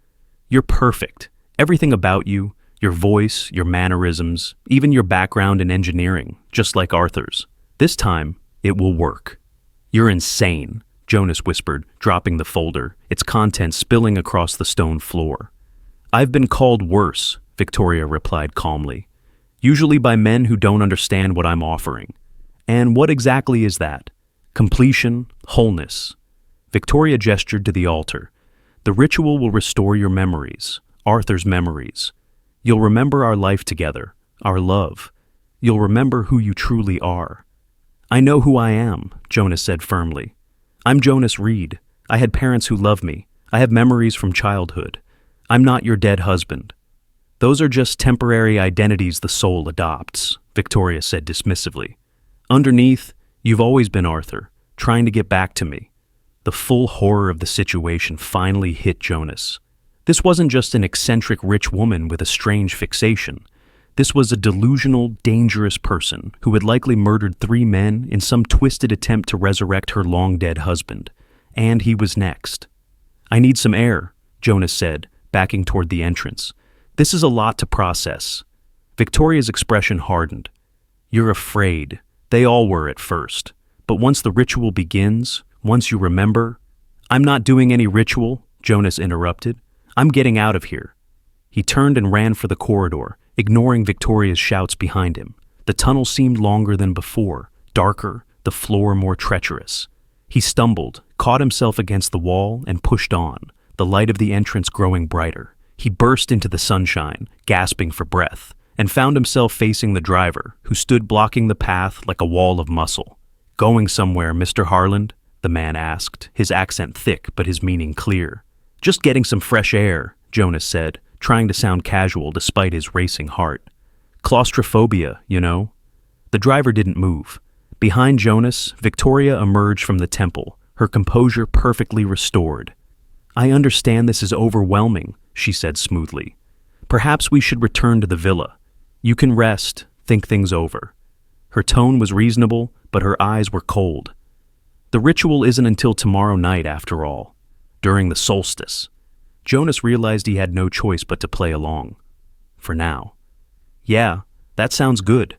You're perfect. Everything about you, your voice, your mannerisms, even your background in engineering, just like Arthur's. This time, it will work. You're insane, Jonas whispered, dropping the folder, its contents spilling across the stone floor. I've been called worse, Victoria replied calmly. Usually by men who don't understand what I'm offering. And what exactly is that? Completion, wholeness. Victoria gestured to the altar. The ritual will restore your memories, Arthur's memories. You'll remember our life together, our love. You'll remember who you truly are. I know who I am, Jonas said firmly. I'm Jonas Reed. I had parents who love me. I have memories from childhood. I'm not your dead husband. Those are just temporary identities the soul adopts, Victoria said dismissively. Underneath, you've always been Arthur, trying to get back to me. The full horror of the situation finally hit Jonas. This wasn't just an eccentric rich woman with a strange fixation. This was a delusional, dangerous person who had likely murdered 3 men in some twisted attempt to resurrect her long-dead husband. And he was next. I need some air, Jonas said, backing toward the entrance. This is a lot to process. Victoria's expression hardened. You're afraid. They all were at first. But once the ritual begins, once you remember... I'm not doing any ritual, Jonas interrupted. I'm getting out of here. He turned and ran for the corridor, ignoring Victoria's shouts behind him. The tunnel seemed longer than before, darker, the floor more treacherous. He stumbled, caught himself against the wall, and pushed on, the light of the entrance growing brighter. He burst into the sunshine, gasping for breath, and found himself facing the driver, who stood blocking the path like a wall of muscle. Going somewhere, Mr. Harland? The man asked, his accent thick but his meaning clear. Just getting some fresh air, Jonas said, trying to sound casual despite his racing heart. Claustrophobia, you know. The driver didn't move. Behind Jonas, Victoria emerged from the temple, her composure perfectly restored. I understand this is overwhelming, she said smoothly. Perhaps we should return to the villa. You can rest, think things over. Her tone was reasonable, but her eyes were cold. The ritual isn't until tomorrow night, after all. During the solstice. Jonas realized he had no choice but to play along. For now. Yeah, that sounds good.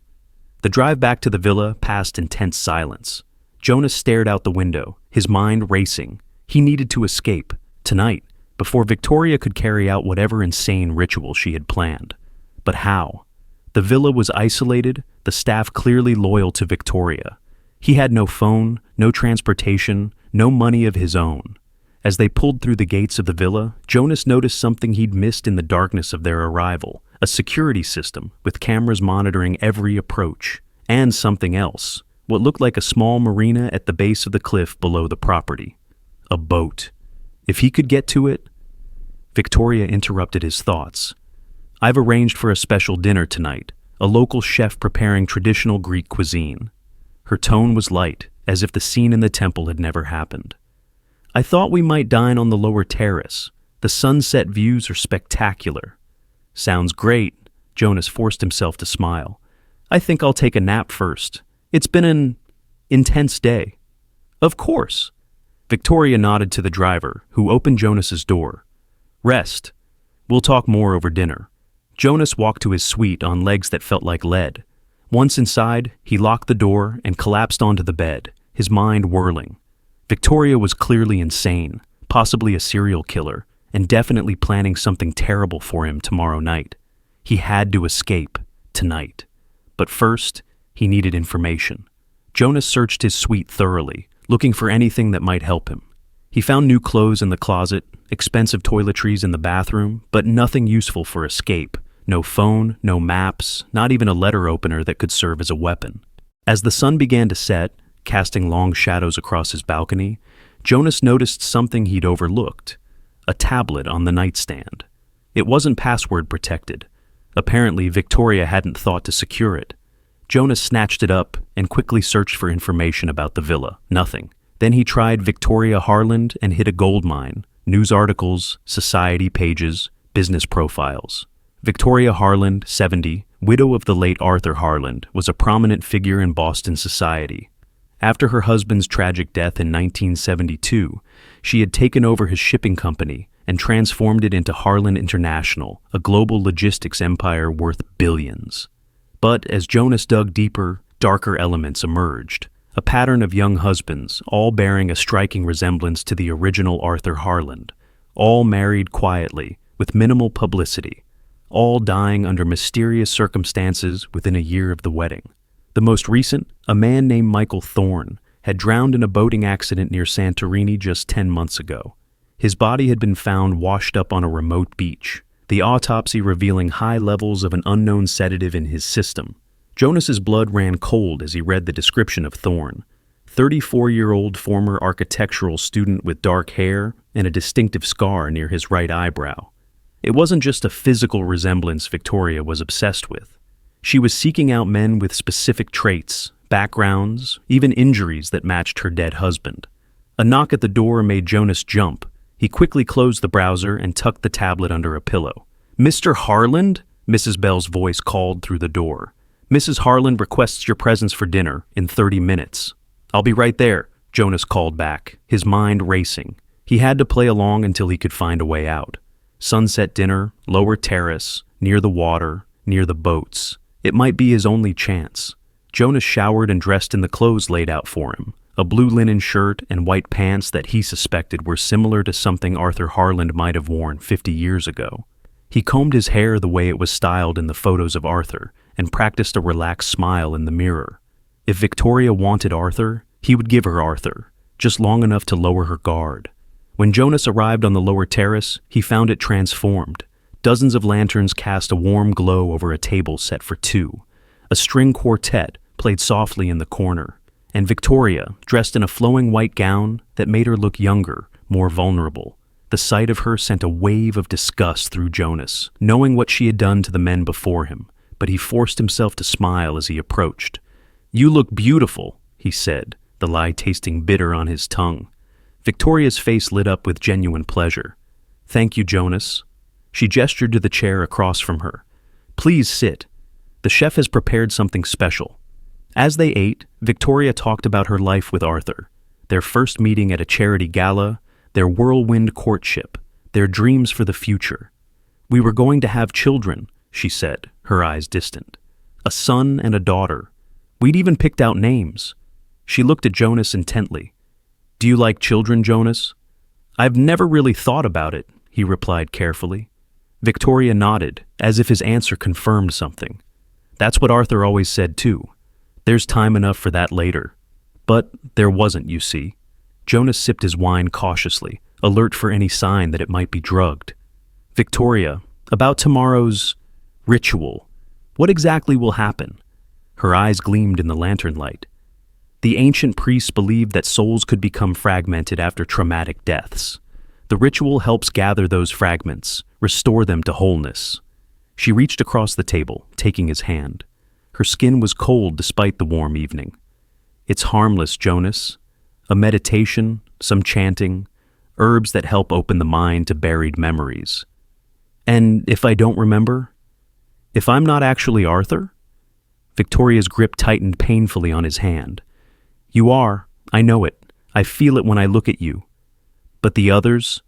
The drive back to the villa passed in tense silence. Jonas stared out the window, his mind racing. He needed to escape, tonight, before Victoria could carry out whatever insane ritual she had planned. But how? The villa was isolated, the staff clearly loyal to Victoria. He had no phone, no transportation, no money of his own. As they pulled through the gates of the villa, Jonas noticed something he'd missed in the darkness of their arrival, a security system with cameras monitoring every approach, and something else, what looked like a small marina at the base of the cliff below the property. A boat. If he could get to it... Victoria interrupted his thoughts. I've arranged for a special dinner tonight, a local chef preparing traditional Greek cuisine. Her tone was light, as if the scene in the temple had never happened. "I thought we might dine on the lower terrace. The sunset views are spectacular." "Sounds great." Jonas forced himself to smile. "I think I'll take a nap first. It's been an intense day." "Of course." Victoria nodded to the driver, who opened Jonas's door. "Rest. We'll talk more over dinner." Jonas walked to his suite on legs that felt like lead. Once inside, he locked the door and collapsed onto the bed, his mind whirling. Victoria was clearly insane, possibly a serial killer, and definitely planning something terrible for him tomorrow night. He had to escape, tonight. But first, he needed information. Jonas searched his suite thoroughly, looking for anything that might help him. He found new clothes in the closet, expensive toiletries in the bathroom, but nothing useful for escape. No phone, no maps, not even a letter opener that could serve as a weapon. As the sun began to set, casting long shadows across his balcony, Jonas noticed something he'd overlooked: a tablet on the nightstand. It wasn't password protected. Apparently, Victoria hadn't thought to secure it. Jonas snatched it up and quickly searched for information about the villa. Nothing. Then he tried Victoria Harland and hit a goldmine: news articles, society pages, business profiles. Victoria Harland, 70, widow of the late Arthur Harland, was a prominent figure in Boston society. After her husband's tragic death in 1972, she had taken over his shipping company and transformed it into Harland International, a global logistics empire worth billions. But as Jonas dug deeper, darker elements emerged. A pattern of young husbands, all bearing a striking resemblance to the original Arthur Harland, all married quietly, with minimal publicity, all dying under mysterious circumstances within a year of the wedding. The most recent, a man named Michael Thorne, had drowned in a boating accident near Santorini just 10 months ago. His body had been found washed up on a remote beach, the autopsy revealing high levels of an unknown sedative in his system. Jonas's blood ran cold as he read the description of Thorne. 34-year-old former architectural student with dark hair and a distinctive scar near his right eyebrow. It wasn't just a physical resemblance Victoria was obsessed with. She was seeking out men with specific traits, backgrounds, even injuries that matched her dead husband. A knock at the door made Jonas jump. He quickly closed the browser and tucked the tablet under a pillow. "Mr. Harland?" Mrs. Bell's voice called through the door. "Mrs. Harland requests your presence for dinner in 30 minutes. "I'll be right there," Jonas called back, his mind racing. He had to play along until he could find a way out. Sunset dinner, lower terrace, near the water, near the boats. It might be his only chance. Jonas showered and dressed in the clothes laid out for him, a blue linen shirt and white pants that he suspected were similar to something Arthur Harland might have worn 50 years ago. He combed his hair the way it was styled in the photos of Arthur and practiced a relaxed smile in the mirror. If Victoria wanted Arthur, he would give her Arthur, just long enough to lower her guard. When Jonas arrived on the lower terrace, he found it transformed. Dozens of lanterns cast a warm glow over a table set for two. A string quartet played softly in the corner, and Victoria, dressed in a flowing white gown that made her look younger, more vulnerable. The sight of her sent a wave of disgust through Jonas, knowing what she had done to the men before him, but he forced himself to smile as he approached. "You look beautiful," he said, the lie tasting bitter on his tongue. Victoria's face lit up with genuine pleasure. "Thank you, Jonas." She gestured to the chair across from her. "Please sit. The chef has prepared something special." As they ate, Victoria talked about her life with Arthur, their first meeting at a charity gala, their whirlwind courtship, their dreams for the future. "We were going to have children," she said, her eyes distant. "A son and a daughter. We'd even picked out names." She looked at Jonas intently. "Do you like children, Jonas?" "I've never really thought about it," he replied carefully. Victoria nodded, as if his answer confirmed something. "That's what Arthur always said too. There's time enough for that later." But there wasn't, you see. Jonas sipped his wine cautiously, alert for any sign that it might be drugged. "Victoria, about tomorrow's ritual, what exactly will happen?" Her eyes gleamed in the lantern light. "The ancient priests believed that souls could become fragmented after traumatic deaths. The ritual helps gather those fragments, restore them to wholeness." She reached across the table, taking his hand. Her skin was cold despite the warm evening. It's harmless, Jonas. A meditation, some chanting, herbs that help open the mind to buried memories. And if I don't remember? If I'm not actually Arthur? Victoria's grip tightened painfully on his hand. You are. I know it. I feel it when I look at you. But the others?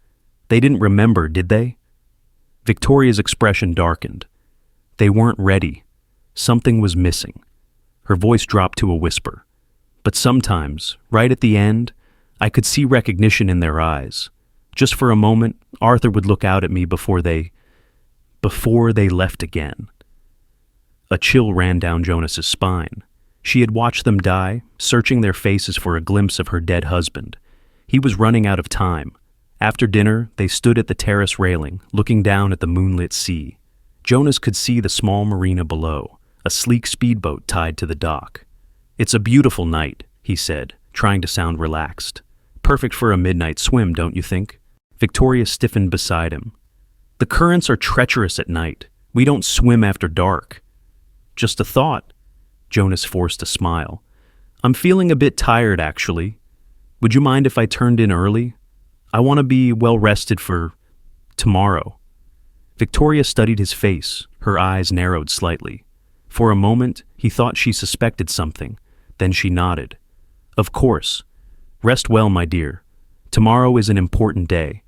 They didn't remember, did they? Victoria's expression darkened. They weren't ready. Something was missing. Her voice dropped to a whisper. But sometimes, right at the end, I could see recognition in their eyes. Just for a moment, Arthur would look out at me before they left again. A chill ran down Jonas's spine. She had watched them die, searching their faces for a glimpse of her dead husband. He was running out of time. After dinner, they stood at the terrace railing, looking down at the moonlit sea. Jonas could see the small marina below, a sleek speedboat tied to the dock. It's a beautiful night, he said, trying to sound relaxed. Perfect for a midnight swim, don't you think? Victoria stiffened beside him. The currents are treacherous at night. We don't swim after dark. Just a thought. Jonas forced a smile. I'm feeling a bit tired, actually. Would you mind if I turned in early? I want to be well rested for tomorrow. Victoria studied his face, her eyes narrowed slightly. For a moment, he thought she suspected something. Then she nodded. Of course. Rest well, my dear. Tomorrow is an important day.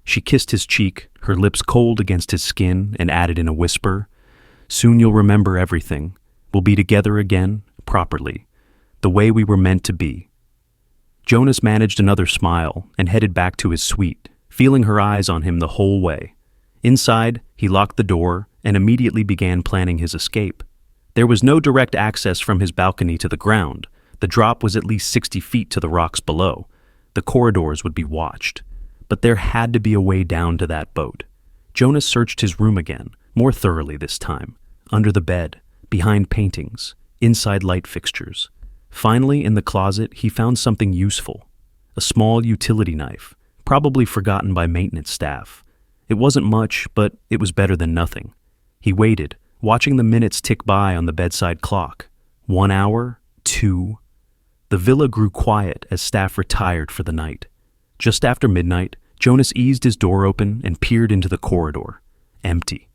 She kissed his cheek, her lips cold against his skin, and added in a whisper, Soon you'll remember everything. We'll be together again, properly, the way we were meant to be. Jonas managed another smile and headed back to his suite, feeling her eyes on him the whole way. Inside, he locked the door and immediately began planning his escape. There was no direct access from his balcony to the ground. The drop was at least 60 feet to the rocks below. The corridors would be watched. But there had to be a way down to that boat. Jonas searched his room again, more thoroughly this time. Under the bed, behind paintings, inside light fixtures. Finally, in the closet, he found something useful. A small utility knife, probably forgotten by maintenance staff. It wasn't much, but it was better than nothing. He waited, watching the minutes tick by on the bedside clock. 1 hour, 2. The villa grew quiet as staff retired for the night. Just after midnight, Jonas eased his door open and peered into the corridor. Empty.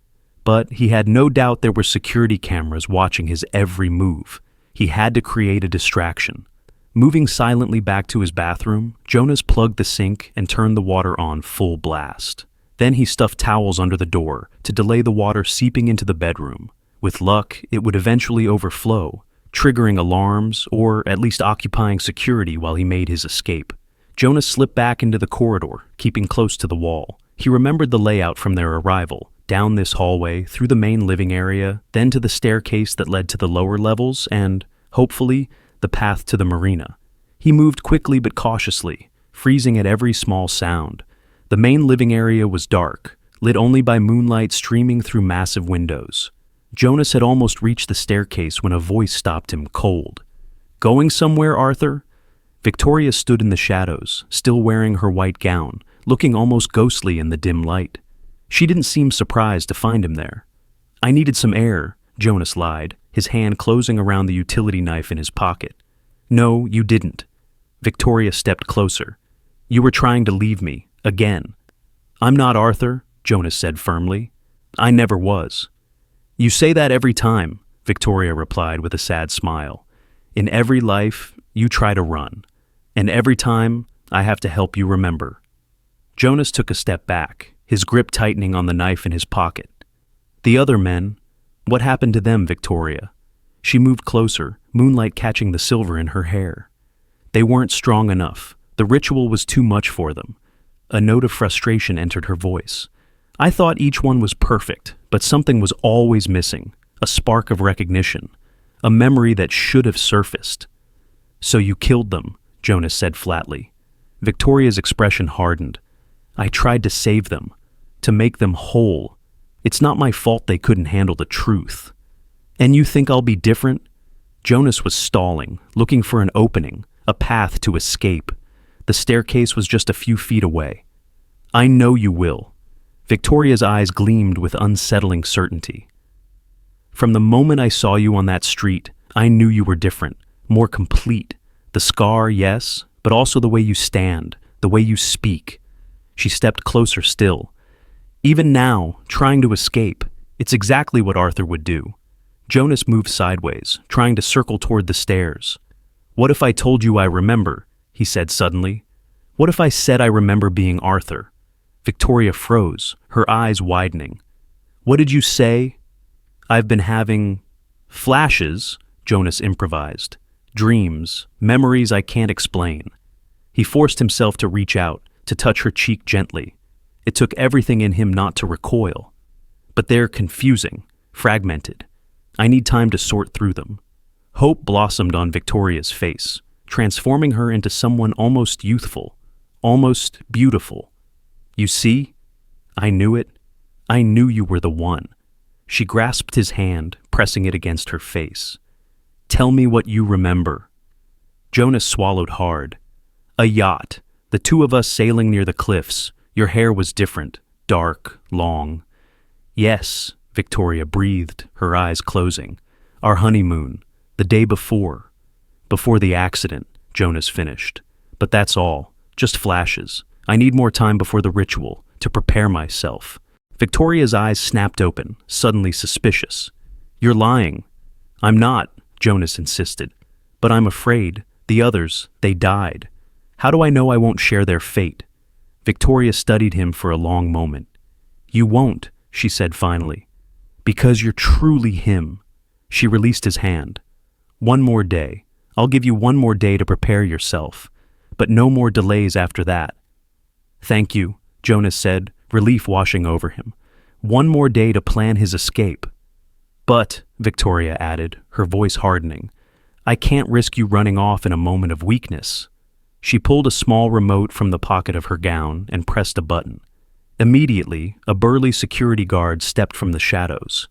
But he had no doubt there were security cameras watching his every move. He had to create a distraction. Moving silently back to his bathroom, Jonas plugged the sink and turned the water on full blast. Then he stuffed towels under the door to delay the water seeping into the bedroom. With luck, it would eventually overflow, triggering alarms or at least occupying security while he made his escape. Jonas slipped back into the corridor, keeping close to the wall. He remembered the layout from their arrival, down this hallway, through the main living area, then to the staircase that led to the lower levels and, hopefully, the path to the marina. He moved quickly but cautiously, freezing at every small sound. The main living area was dark, lit only by moonlight streaming through massive windows. Jonas had almost reached the staircase when a voice stopped him cold. Going somewhere, Arthur? Victoria stood in the shadows, still wearing her white gown, looking almost ghostly in the dim light. She didn't seem surprised to find him there. I needed some air, Jonas lied, his hand closing around the utility knife in his pocket. No, you didn't. Victoria stepped closer. You were trying to leave me, again. I'm not Arthur, Jonas said firmly. I never was. You say that every time, Victoria replied with a sad smile. In every life, you try to run. And every time, I have to help you remember. Jonas took a step back, his grip tightening on the knife in his pocket. The other men, what happened to them, Victoria? She moved closer, moonlight catching the silver in her hair. They weren't strong enough. The ritual was too much for them. A note of frustration entered her voice. I thought each one was perfect, but something was always missing. A spark of recognition. A memory that should have surfaced. So you killed them, Jonas said flatly. Victoria's expression hardened. I tried to save them, to make them whole. It's not my fault they couldn't handle the truth. And you think I'll be different? Jonas was stalling, looking for an opening, a path to escape. The staircase was just a few feet away. I know you will. Victoria's eyes gleamed with unsettling certainty. From the moment I saw you on that street, I knew you were different, more complete. The scar, yes, but also the way you stand, the way you speak. She stepped closer still. Even now, trying to escape, it's exactly what Arthur would do. Jonas moved sideways, trying to circle toward the stairs. "What if I told you I remember?" he said suddenly. "What if I said I remember being Arthur?" Victoria froze, her eyes widening. "What did you say?" "I've been having flashes," Jonas improvised. "Dreams, memories I can't explain." He forced himself to reach out, to touch her cheek gently. It took everything in him not to recoil. But they're confusing, fragmented. I need time to sort through them. Hope blossomed on Victoria's face, transforming her into someone almost youthful, almost beautiful. "You see? I knew it. I knew you were the one." She grasped his hand, pressing it against her face. "Tell me what you remember." Jonas swallowed hard. "A yacht, the two of us sailing near the cliffs. Your hair was different, dark, long." "Yes," Victoria breathed, her eyes closing. "Our honeymoon, the day before." "Before the accident," Jonas finished. "But that's all, just flashes. I need more time before the ritual, to prepare myself." Victoria's eyes snapped open, suddenly suspicious. "You're lying." "I'm not," Jonas insisted. "But I'm afraid. The others, they died. How do I know I won't share their fate?" Victoria studied him for a long moment. "You won't," she said finally. "Because you're truly him." She released his hand. "One more day. I'll give you one more day to prepare yourself. But no more delays after that." "Thank you," Jonas said, relief washing over him. "One more day to plan his escape." "But," Victoria added, her voice hardening, "I can't risk you running off in a moment of weakness." She pulled a small remote from the pocket of her gown and pressed a button. Immediately, a burly security guard stepped from the shadows.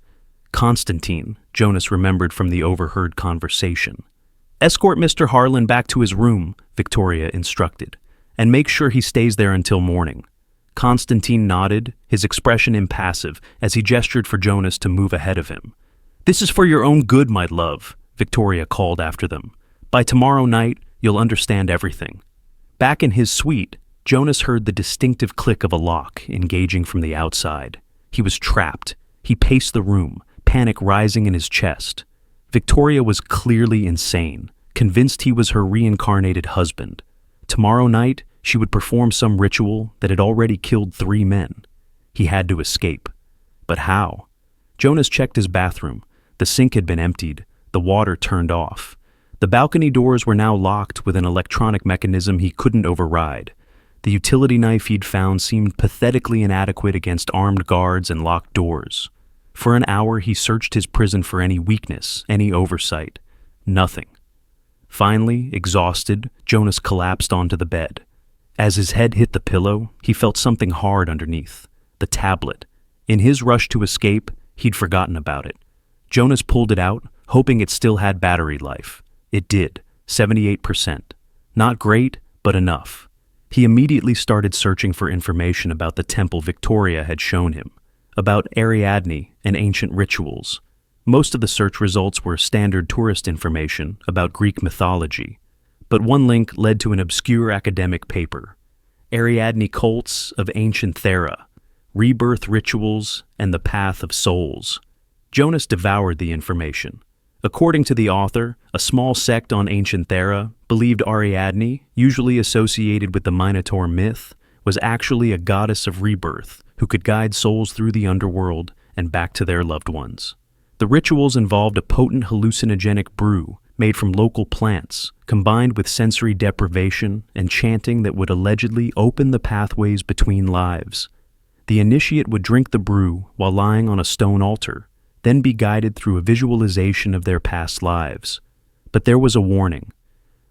Constantine, Jonas remembered from the overheard conversation. "Escort Mr. Harlan back to his room," Victoria instructed, "and make sure he stays there until morning." Constantine nodded, his expression impassive, as he gestured for Jonas to move ahead of him. "This is for your own good, my love," Victoria called after them. "By tomorrow night, you'll understand everything." Back in his suite, Jonas heard the distinctive click of a lock engaging from the outside. He was trapped. He paced the room, panic rising in his chest. Victoria was clearly insane, convinced he was her reincarnated husband. Tomorrow night, she would perform some ritual that had already killed 3 men. He had to escape. But how? Jonas checked his bathroom. The sink had been emptied, the water turned off. The balcony doors were now locked with an electronic mechanism he couldn't override. The utility knife he'd found seemed pathetically inadequate against armed guards and locked doors. For an hour he searched his prison for any weakness, any oversight. Nothing. Finally, exhausted, Jonas collapsed onto the bed. As his head hit the pillow, he felt something hard underneath. The tablet. In his rush to escape, he'd forgotten about it. Jonas pulled it out, hoping it still had battery life. It did, 78%. Not great, but enough. He immediately started searching for information about the temple Victoria had shown him, about Ariadne and ancient rituals. Most of the search results were standard tourist information about Greek mythology, but one link led to an obscure academic paper, Ariadne Cults of Ancient Thera, Rebirth Rituals and the Path of Souls. Jonas devoured the information. According to the author, a small sect on ancient Thera believed Ariadne, usually associated with the Minotaur myth, was actually a goddess of rebirth who could guide souls through the underworld and back to their loved ones. The rituals involved a potent hallucinogenic brew made from local plants, combined with sensory deprivation and chanting that would allegedly open the pathways between lives. The initiate would drink the brew while lying on a stone altar, then be guided through a visualization of their past lives. But there was a warning.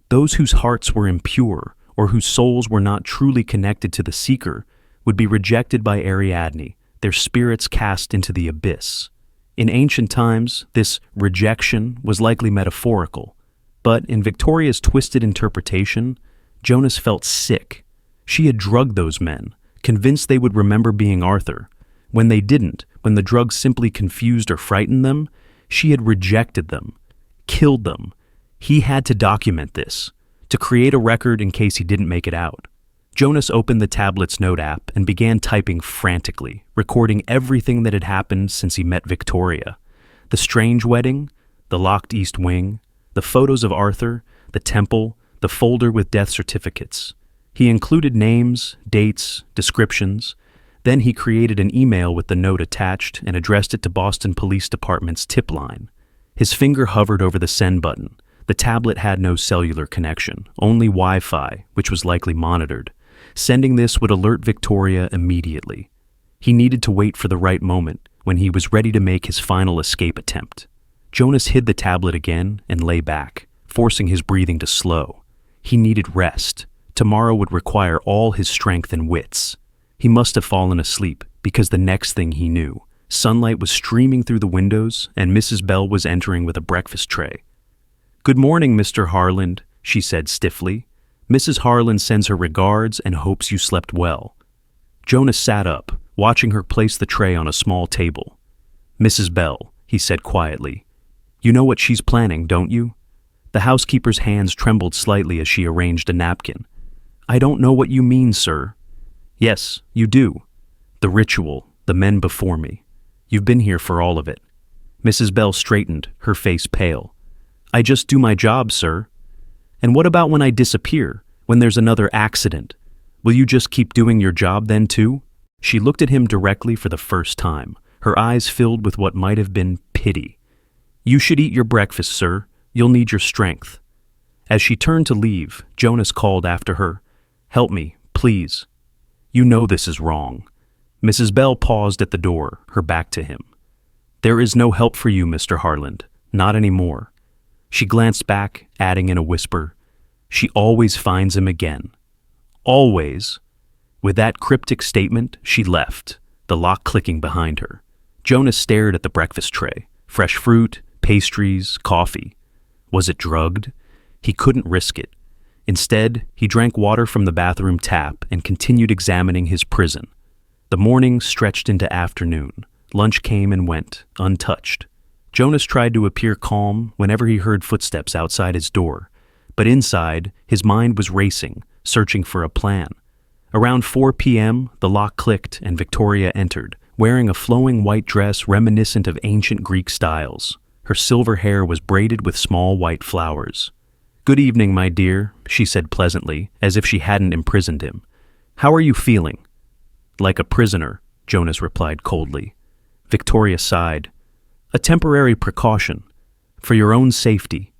Those whose hearts were impure or whose souls were not truly connected to the seeker would be rejected by Ariadne, their spirits cast into the abyss. In ancient times, this rejection was likely metaphorical, but in Victoria's twisted interpretation, Jonas felt sick. She had drugged those men, convinced they would remember being Arthur. When they didn't, when the drug simply confused or frightened them, she had rejected them, killed them. He had to document this, to create a record in case he didn't make it out. Jonas opened the tablet's note app and began typing frantically, recording everything that had happened since he met Victoria. The strange wedding, the locked east wing, the photos of Arthur, the temple, the folder with death certificates. He included names, dates, descriptions. Then he created an email with the note attached and addressed it to Boston Police Department's tip line. His finger hovered over the send button. The tablet had no cellular connection, only Wi-Fi, which was likely monitored. Sending this would alert Victoria immediately. He needed to wait for the right moment when he was ready to make his final escape attempt. Jonas hid the tablet again and lay back, forcing his breathing to slow. He needed rest. Tomorrow would require all his strength and wits. He must have fallen asleep because the next thing he knew, sunlight was streaming through the windows and Mrs. Bell was entering with a breakfast tray. "Good morning, Mr. Harland," she said stiffly. "Mrs. Harland sends her regards and hopes you slept well." Jonas sat up, watching her place the tray on a small table. "Mrs. Bell," he said quietly, "you know what she's planning, don't you?" The housekeeper's hands trembled slightly as she arranged a napkin. "I don't know what you mean, sir." "Yes, you do. The ritual, the men before me. You've been here for all of it." Mrs. Bell straightened, her face pale. "I just do my job, sir." "And what about when I disappear, when there's another accident? Will you just keep doing your job then too?" She looked at him directly for the first time, her eyes filled with what might have been pity. "You should eat your breakfast, sir. You'll need your strength." As she turned to leave, Jonas called after her, "Help me, please. You know this is wrong." Mrs. Bell paused at the door, her back to him. "There is no help for you, Mr. Harland. Not anymore." She glanced back, adding in a whisper, "She always finds him again. Always." With that cryptic statement, she left, the lock clicking behind her. Jonas stared at the breakfast tray. Fresh fruit, pastries, coffee. Was it drugged? He couldn't risk it. Instead, he drank water from the bathroom tap and continued examining his prison. The morning stretched into afternoon. Lunch came and went, untouched. Jonas tried to appear calm whenever he heard footsteps outside his door, but inside, his mind was racing, searching for a plan. Around 4 p.m., the lock clicked and Victoria entered, wearing a flowing white dress reminiscent of ancient Greek styles. Her silver hair was braided with small white flowers. "Good evening, my dear," she said pleasantly, as if she hadn't imprisoned him. "How are you feeling?" "Like a prisoner," Jonas replied coldly. Victoria sighed. "A temporary precaution. For your own safety."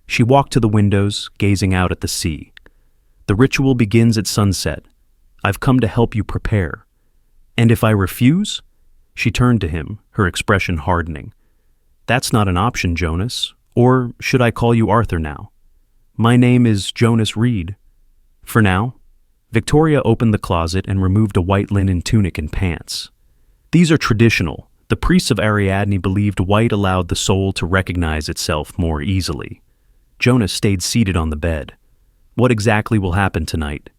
She walked to the windows, gazing out at the sea. "The ritual begins at sunset. I've come to help you prepare." "And if I refuse?" She turned to him, her expression hardening. "That's not an option, Jonas. Or should I call you Arthur now?" "My name is Jonas Reed." "For now." Victoria opened the closet and removed a white linen tunic and pants. "These are traditional. The priests of Ariadne believed white allowed the soul to recognize itself more easily." Jonas stayed seated on the bed. "What exactly will happen tonight?"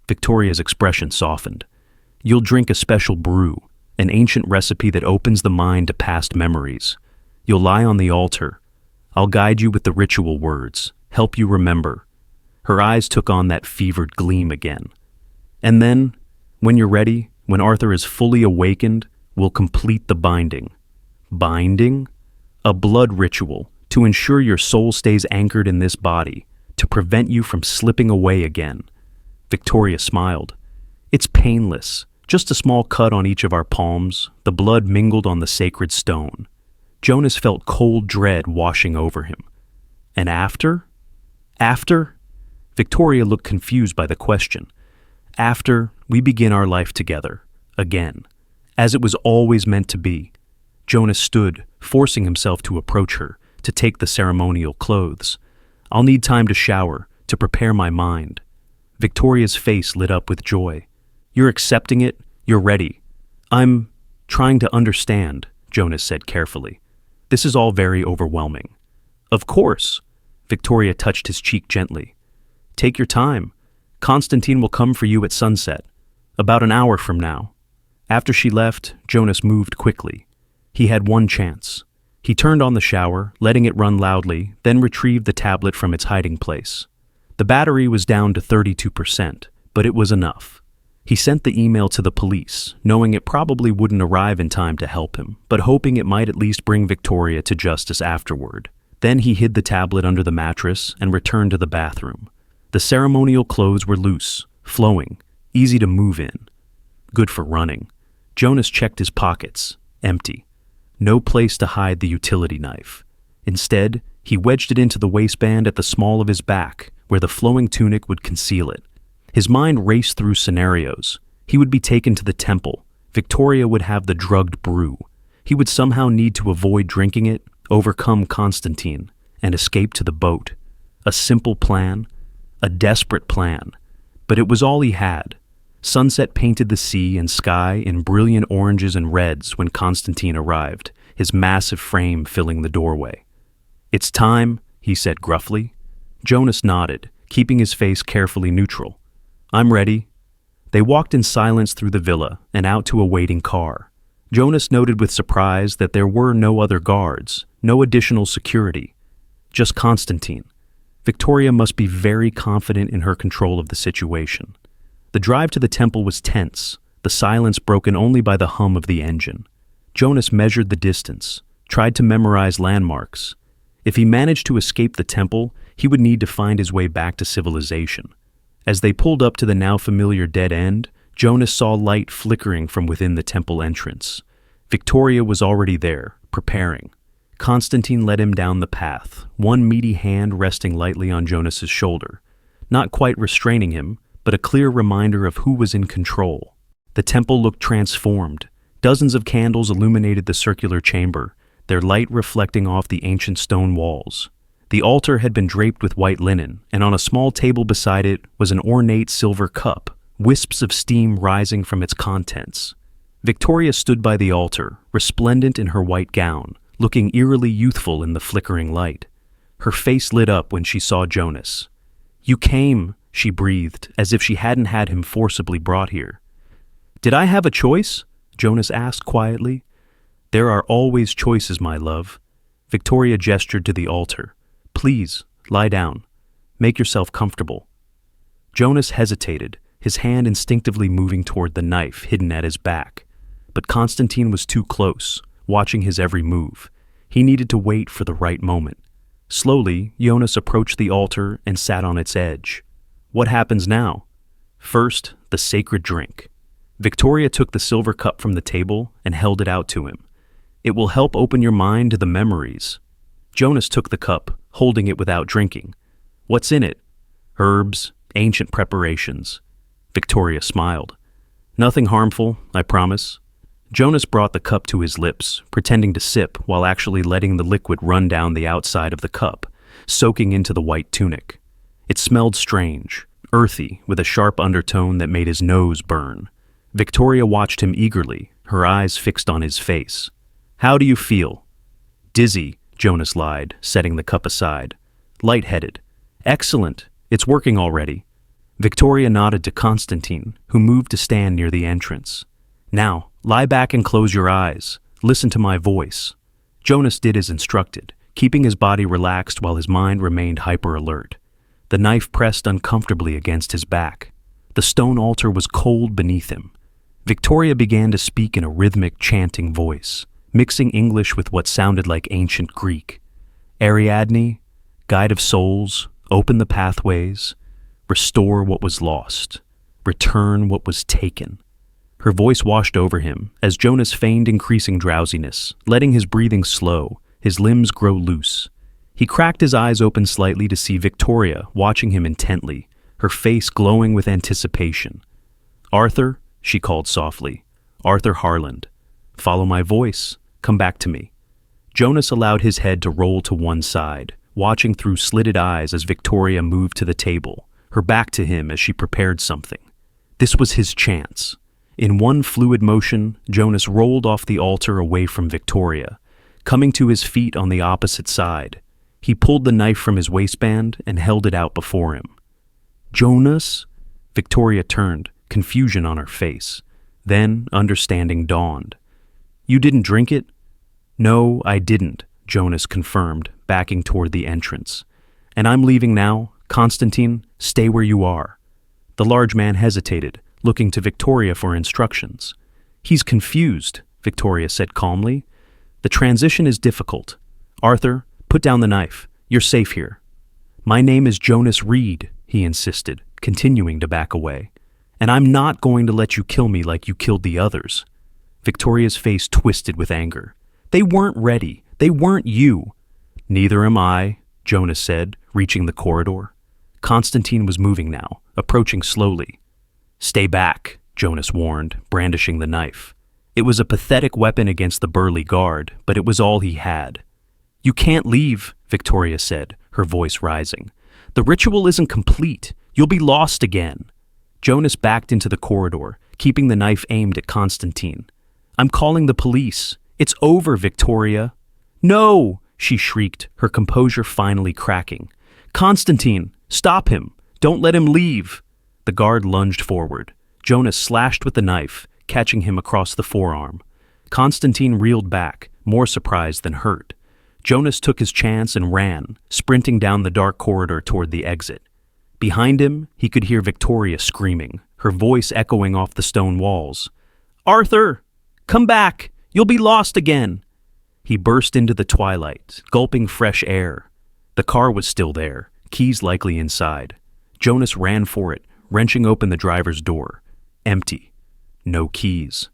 Victoria's expression softened. "You'll drink a special brew, an ancient recipe that opens the mind to past memories. You'll lie on the altar. I'll guide you with the ritual words, help you remember." Her eyes took on that fevered gleam again. "And then, when you're ready, when Arthur is fully awakened, we'll complete the binding." "Binding?" "A blood ritual to ensure your soul stays anchored in this body, to prevent you from slipping away again." Victoria smiled. "It's painless, just a small cut on each of our palms, the blood mingled on the sacred stone." Jonas felt cold dread washing over him. "And after?" "After?" Victoria looked confused by the question. "After, we begin our life together, again, as it was always meant to be." Jonas stood, forcing himself to approach her, to take the ceremonial clothes. "I'll need time to shower, to prepare my mind." Victoria's face lit up with joy. "You're accepting it? You're ready?" "I'm trying to understand," Jonas said carefully. "This is all very overwhelming." "Of course." Victoria touched his cheek gently. "Take your time. Constantine will come for you at sunset, about an hour from now." After she left, Jonas moved quickly. He had one chance. He turned on the shower, letting it run loudly, then retrieved the tablet from its hiding place. The battery was down to 32%, but it was enough. He sent the email to the police, knowing it probably wouldn't arrive in time to help him, but hoping it might at least bring Victoria to justice afterward. Then he hid the tablet under the mattress and returned to the bathroom. The ceremonial clothes were loose, flowing, easy to move in. Good for running. Jonas checked his pockets. Empty. No place to hide the utility knife. Instead, he wedged it into the waistband at the small of his back, where the flowing tunic would conceal it. His mind raced through scenarios. He would be taken to the temple. Victoria would have the drugged brew. He would somehow need to avoid drinking it, overcome Constantine, and escape to the boat. A simple plan. A desperate plan. But it was all he had. Sunset painted the sea and sky in brilliant oranges and reds when Constantine arrived, his massive frame filling the doorway. "It's time," he said gruffly. Jonas nodded, keeping his face carefully neutral. "I'm ready." They walked in silence through the villa and out to a waiting car. Jonas noted with surprise that there were no other guards, no additional security. Just Constantine. Victoria must be very confident in her control of the situation. The drive to the temple was tense, the silence broken only by the hum of the engine. Jonas measured the distance, tried to memorize landmarks. If he managed to escape the temple, he would need to find his way back to civilization. As they pulled up to the now familiar dead end, Jonas saw light flickering from within the temple entrance. Victoria was already there, preparing. Constantine led him down the path, one meaty hand resting lightly on Jonas's shoulder, not quite restraining him, but a clear reminder of who was in control. The temple looked transformed. Dozens of candles illuminated the circular chamber, their light reflecting off the ancient stone walls. The altar had been draped with white linen, and on a small table beside it was an ornate silver cup, wisps of steam rising from its contents. Victoria stood by the altar, resplendent in her white gown, looking eerily youthful in the flickering light. Her face lit up when she saw Jonas. "You came," she breathed, as if she hadn't had him forcibly brought here. "Did I have a choice?" Jonas asked quietly. "There are always choices, my love." Victoria gestured to the altar. "Please, lie down. Make yourself comfortable." Jonas hesitated, his hand instinctively moving toward the knife hidden at his back. But Constantine was too close, watching his every move. He needed to wait for the right moment. Slowly, Jonas approached the altar and sat on its edge. What happens now? First, the sacred drink. Victoria took the silver cup from the table and held it out to him. "It will help open your mind to the memories." Jonas took the cup, holding it without drinking. "What's in it?" "Herbs, ancient preparations." Victoria smiled. "Nothing harmful, I promise." Jonas brought the cup to his lips, pretending to sip while actually letting the liquid run down the outside of the cup, soaking into the white tunic. It smelled strange, earthy, with a sharp undertone that made his nose burn. Victoria watched him eagerly, her eyes fixed on his face. "How do you feel?" "Dizzy," Jonas lied, setting the cup aside. "Lightheaded." "Excellent. It's working already." Victoria nodded to Constantine, who moved to stand near the entrance. "Now, lie back and close your eyes. Listen to my voice." Jonas did as instructed, keeping his body relaxed while his mind remained hyper-alert. The knife pressed uncomfortably against his back. The stone altar was cold beneath him. Victoria began to speak in a rhythmic, chanting voice, mixing English with what sounded like ancient Greek. "Ariadne, guide of souls, open the pathways, restore what was lost, return what was taken." Her voice washed over him as Jonas feigned increasing drowsiness, letting his breathing slow, his limbs grow loose. He cracked his eyes open slightly to see Victoria watching him intently, her face glowing with anticipation. "Arthur," she called softly. "Arthur Harland. Follow my voice. Come back to me." Jonas allowed his head to roll to one side, watching through slitted eyes as Victoria moved to the table, her back to him as she prepared something. This was his chance. In one fluid motion, Jonas rolled off the altar away from Victoria, coming to his feet on the opposite side. He pulled the knife from his waistband and held it out before him. "Jonas?" Victoria turned, confusion on her face. Then understanding dawned. "You didn't drink it?" "No, I didn't," Jonas confirmed, backing toward the entrance. "And I'm leaving now, Constantine, stay where you are." The large man hesitated, looking to Victoria for instructions. "He's confused," Victoria said calmly. "The transition is difficult. Arthur, put down the knife. You're safe here." "My name is Jonas Reed," he insisted, continuing to back away. "And I'm not going to let you kill me like you killed the others." Victoria's face twisted with anger. "They weren't ready. They weren't you." "Neither am I," Jonas said, reaching the corridor. Constantine was moving now, approaching slowly. "Stay back," Jonas warned, brandishing the knife. It was a pathetic weapon against the burly guard, but it was all he had. "You can't leave," Victoria said, her voice rising. "The ritual isn't complete. You'll be lost again." Jonas backed into the corridor, keeping the knife aimed at Constantine. "I'm calling the police. It's over, Victoria." "No!" she shrieked, her composure finally cracking. "Constantine, stop him! Don't let him leave!" The guard lunged forward. Jonas slashed with the knife, catching him across the forearm. Constantine reeled back, more surprised than hurt. Jonas took his chance and ran, sprinting down the dark corridor toward the exit. Behind him, he could hear Victoria screaming, her voice echoing off the stone walls. "Arthur! Come back! You'll be lost again!" He burst into the twilight, gulping fresh air. The car was still there, keys likely inside. Jonas ran for it, wrenching open the driver's door. Empty. No keys.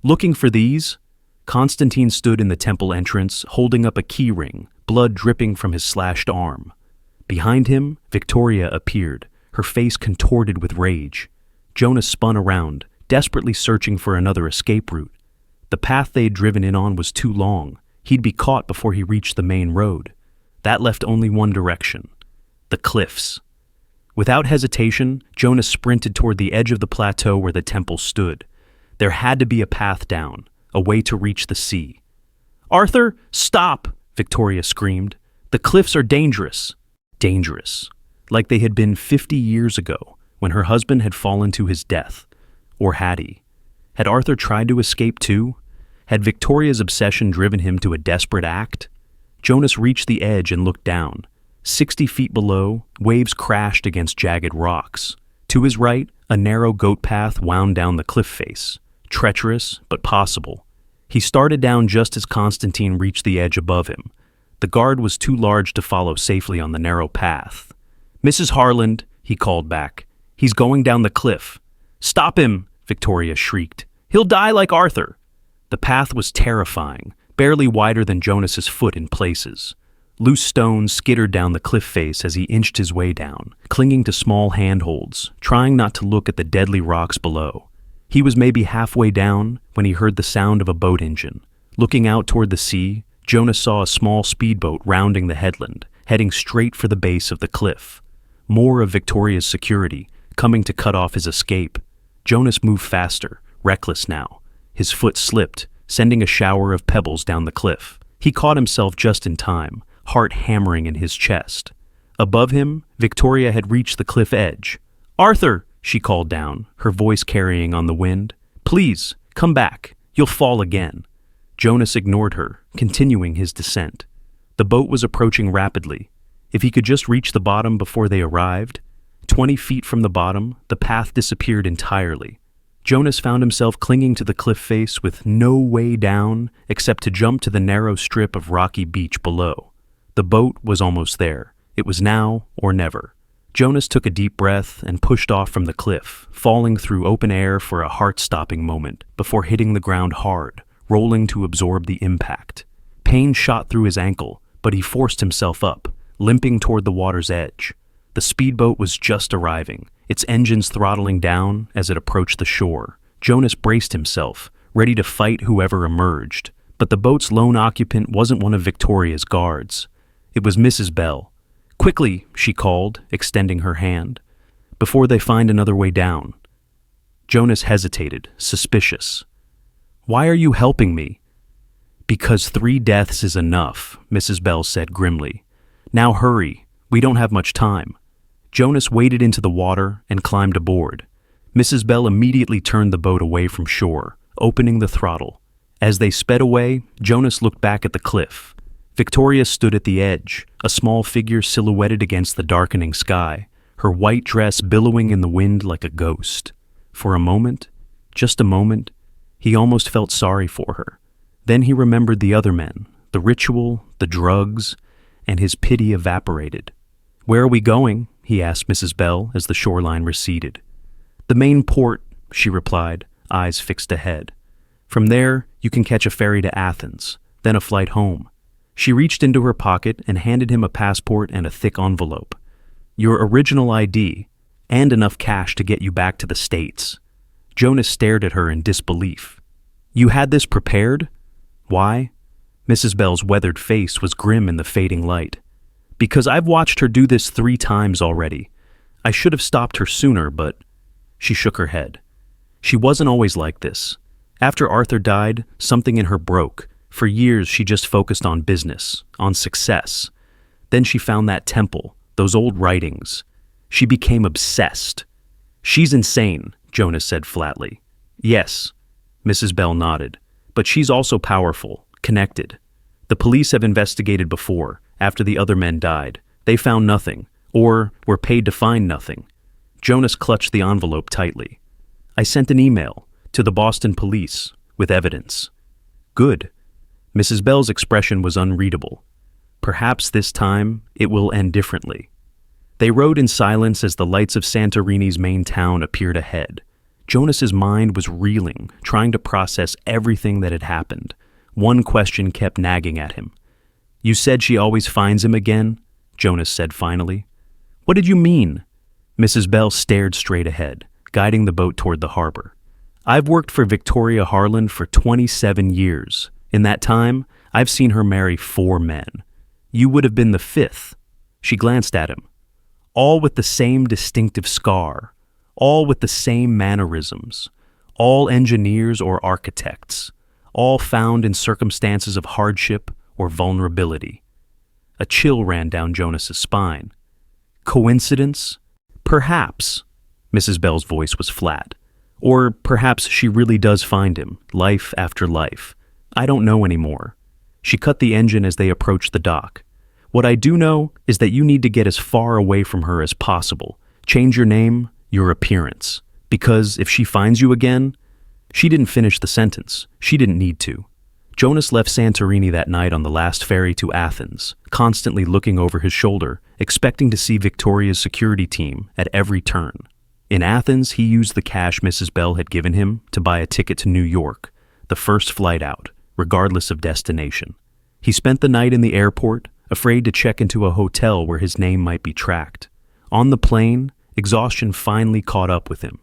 Looking for these? Constantine stood in the temple entrance, holding up a key ring, blood dripping from his slashed arm. Behind him, Victoria appeared, her face contorted with rage. Jonas spun around, desperately searching for another escape route. The path they'd driven in on was too long. He'd be caught before he reached the main road. That left only one direction. The cliffs. Without hesitation, Jonas sprinted toward the edge of the plateau where the temple stood. There had to be a path down, a way to reach the sea. "Arthur, stop!" Victoria screamed. "The cliffs are dangerous." Dangerous. Like they had been 50 years ago, when her husband had fallen to his death. Or had he? Had Arthur tried to escape too? Had Victoria's obsession driven him to a desperate act? Jonas reached the edge and looked down. 60 feet below, waves crashed against jagged rocks. To his right, a narrow goat path wound down the cliff face. Treacherous, but possible. He started down just as Constantine reached the edge above him. The guard was too large to follow safely on the narrow path. "Mrs. Harland," he called back. "He's going down the cliff." "Stop him!" Victoria shrieked. "He'll die like Arthur." The path was terrifying, barely wider than Jonas's foot in places. Loose stones skittered down the cliff face as he inched his way down, clinging to small handholds, trying not to look at the deadly rocks below. He was maybe halfway down when he heard the sound of a boat engine. Looking out toward the sea, Jonas saw a small speedboat rounding the headland, heading straight for the base of the cliff. More of Victoria's security, coming to cut off his escape. Jonas moved faster, reckless now. His foot slipped, sending a shower of pebbles down the cliff. He caught himself just in time, heart hammering in his chest. Above him, Victoria had reached the cliff edge. "Arthur!" she called down, her voice carrying on the wind. "Please, come back. You'll fall again." Jonas ignored her, continuing his descent. The boat was approaching rapidly. If he could just reach the bottom before they arrived. 20 feet from the bottom, the path disappeared entirely. Jonas found himself clinging to the cliff face with no way down except to jump to the narrow strip of rocky beach below. The boat was almost there. It was now or never. Jonas took a deep breath and pushed off from the cliff, falling through open air for a heart-stopping moment before hitting the ground hard, rolling to absorb the impact. Pain shot through his ankle, but he forced himself up, limping toward the water's edge. The speedboat was just arriving, its engines throttling down as it approached the shore. Jonas braced himself, ready to fight whoever emerged, but the boat's lone occupant wasn't one of Victoria's guards. It was Mrs. Bell. "Quickly," she called, extending her hand, "before they find another way down." Jonas hesitated, suspicious. "Why are you helping me?" "Because 3 deaths is enough," Mrs. Bell said grimly. "Now hurry, we don't have much time." Jonas waded into the water and climbed aboard. Mrs. Bell immediately turned the boat away from shore, opening the throttle. As they sped away, Jonas looked back at the cliff. Victoria stood at the edge, a small figure silhouetted against the darkening sky, her white dress billowing in the wind like a ghost. For a moment, just a moment, he almost felt sorry for her. Then he remembered the other men, the ritual, the drugs, and his pity evaporated. "Where are we going?" he asked Mrs. Bell as the shoreline receded. "The main port," she replied, eyes fixed ahead. "From there, you can catch a ferry to Athens, then a flight home." She reached into her pocket and handed him a passport and a thick envelope. "Your original ID, and enough cash to get you back to the States." Jonas stared at her in disbelief. "You had this prepared?" "Why?" Mrs. Bell's weathered face was grim in the fading light. "Because I've watched her do this 3 times already. I should have stopped her sooner, but—" She shook her head. She wasn't always like this. After Arthur died, something in her broke. For years, she just focused on business, on success. Then she found that temple, those old writings. She became obsessed. "She's insane," Jonas said flatly. "Yes," Mrs. Bell nodded. "But she's also powerful, connected. The police have investigated before, after the other men died. They found nothing, or were paid to find nothing." Jonas clutched the envelope tightly. "I sent an email to the Boston police with evidence." "Good." Mrs. Bell's expression was unreadable. "Perhaps this time it will end differently." They rode in silence as the lights of Santorini's main town appeared ahead. Jonas's mind was reeling, trying to process everything that had happened. One question kept nagging at him. "You said she always finds him again?" Jonas said finally. "What did you mean?" Mrs. Bell stared straight ahead, guiding the boat toward the harbor. "I've worked for Victoria Harland for 27 years. In that time, I've seen her marry 4 men. You would have been the 5th. She glanced at him. "All with the same distinctive scar. All with the same mannerisms. All engineers or architects. All found in circumstances of hardship or vulnerability." A chill ran down Jonas's spine. "Coincidence? Perhaps." Mrs. Bell's voice was flat. "Or perhaps she really does find him, life after life. I don't know anymore." She cut the engine as they approached the dock. "What I do know is that you need to get as far away from her as possible. Change your name, your appearance. Because if she finds you again—" She didn't finish the sentence. She didn't need to. Jonas left Santorini that night on the last ferry to Athens, constantly looking over his shoulder, expecting to see Victoria's security team at every turn. In Athens, he used the cash Mrs. Bell had given him to buy a ticket to New York, the first flight out, regardless of destination. He spent the night in the airport, afraid to check into a hotel where his name might be tracked. On the plane, exhaustion finally caught up with him.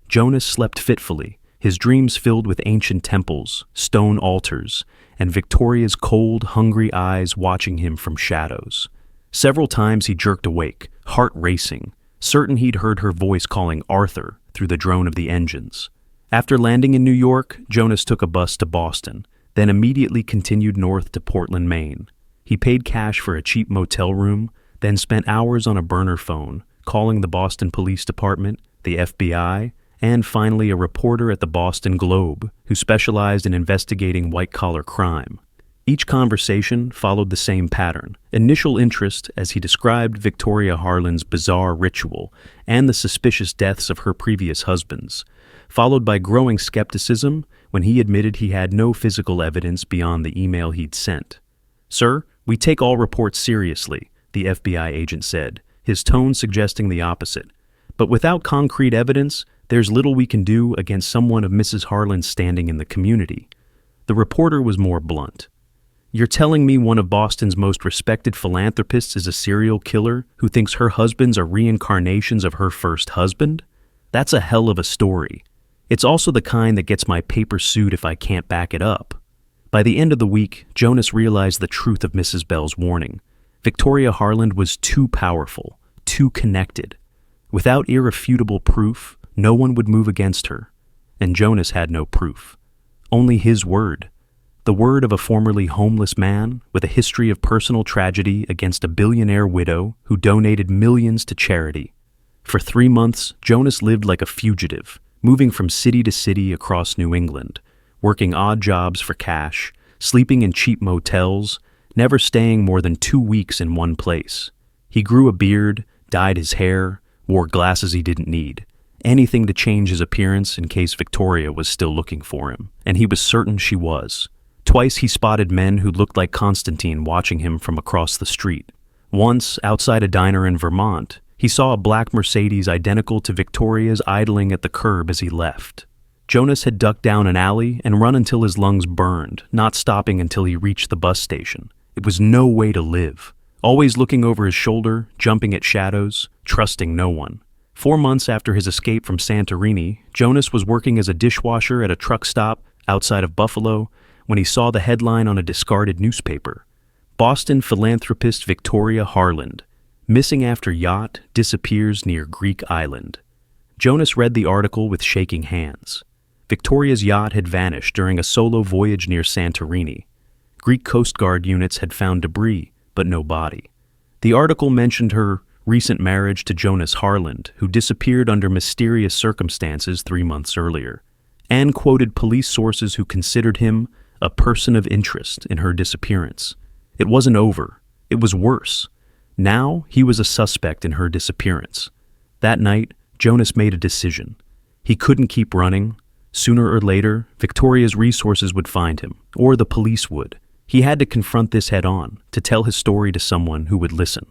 Jonas slept fitfully, his dreams filled with ancient temples, stone altars, and Victoria's cold, hungry eyes watching him from shadows. Several times he jerked awake, heart racing, certain he'd heard her voice calling Arthur through the drone of the engines. After landing in New York, Jonas took a bus to Boston, then immediately continued north to Portland, Maine. He paid cash for a cheap motel room, then spent hours on a burner phone, calling the Boston Police Department, the FBI, and finally a reporter at the Boston Globe who specialized in investigating white-collar crime. Each conversation followed the same pattern: initial interest as he described Victoria Harland's bizarre ritual and the suspicious deaths of her previous husbands, followed by growing skepticism when he admitted he had no physical evidence beyond the email he'd sent. "Sir, we take all reports seriously," the FBI agent said, his tone suggesting the opposite. "But without concrete evidence, there's little we can do against someone of Mrs. Harland's standing in the community." The reporter was more blunt. "You're telling me one of Boston's most respected philanthropists is a serial killer who thinks her husbands are reincarnations of her first husband? That's a hell of a story. It's also the kind that gets my paper sued if I can't back it up." By the end of the week, Jonas realized the truth of Mrs. Bell's warning. Victoria Harland was too powerful, too connected. Without irrefutable proof, no one would move against her. And Jonas had no proof. Only his word. The word of a formerly homeless man with a history of personal tragedy against a billionaire widow who donated millions to charity. For 3 months, Jonas lived like a fugitive, moving from city to city across New England, working odd jobs for cash, sleeping in cheap motels, never staying more than 2 weeks in one place. He grew a beard, dyed his hair, wore glasses he didn't need. Anything to change his appearance in case Victoria was still looking for him, and he was certain she was. Twice he spotted men who looked like Constantine watching him from across the street. Once, outside a diner in Vermont, he saw a black Mercedes identical to Victoria's idling at the curb as he left. Jonas had ducked down an alley and run until his lungs burned, not stopping until he reached the bus station. It was no way to live. Always looking over his shoulder, jumping at shadows, trusting no one. 4 months after his escape from Santorini, Jonas was working as a dishwasher at a truck stop outside of Buffalo when he saw the headline on a discarded newspaper. Boston philanthropist Victoria Harland, missing after yacht, disappears near Greek island. Jonas read the article with shaking hands. Victoria's yacht had vanished during a solo voyage near Santorini. Greek Coast Guard units had found debris, but no body. The article mentioned her recent marriage to Jonas Harland, who disappeared under mysterious circumstances 3 months earlier, and quoted police sources who considered him a person of interest in her disappearance. It wasn't over. It was worse. Now he was a suspect in her disappearance. That night, Jonas made a decision. He couldn't keep running. Sooner or later, Victoria's resources would find him, or the police would. He had to confront this head on, to tell his story to someone who would listen.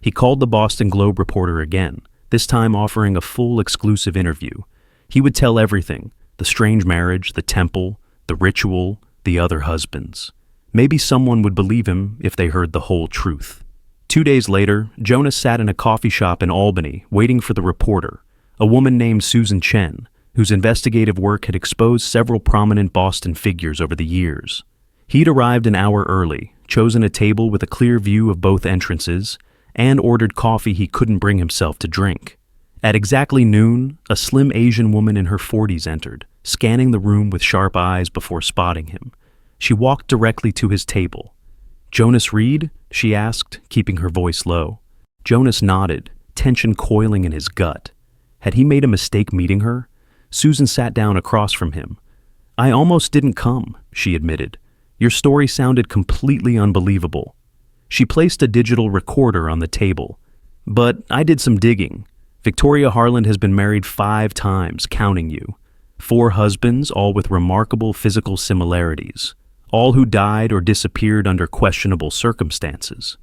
He called the Boston Globe reporter again, this time offering a full exclusive interview. He would tell everything: the strange marriage, the temple, the ritual, the other husbands. Maybe someone would believe him if they heard the whole truth. 2 days later, Jonas sat in a coffee shop in Albany waiting for the reporter, a woman named Susan Chen, whose investigative work had exposed several prominent Boston figures over the years. He'd arrived an hour early, chosen a table with a clear view of both entrances, and ordered coffee he couldn't bring himself to drink. At exactly noon, a slim Asian woman in her 40s entered, scanning the room with sharp eyes before spotting him. She walked directly to his table. "Jonas Reed?" she asked, keeping her voice low. Jonas nodded, tension coiling in his gut. Had he made a mistake meeting her? Susan sat down across from him. "I almost didn't come," she admitted. "Your story sounded completely unbelievable." She placed a digital recorder on the table. "But I did some digging. Victoria Harland has been married 5 times, counting you. 4 husbands, all with remarkable physical similarities. All who died or disappeared under questionable circumstances."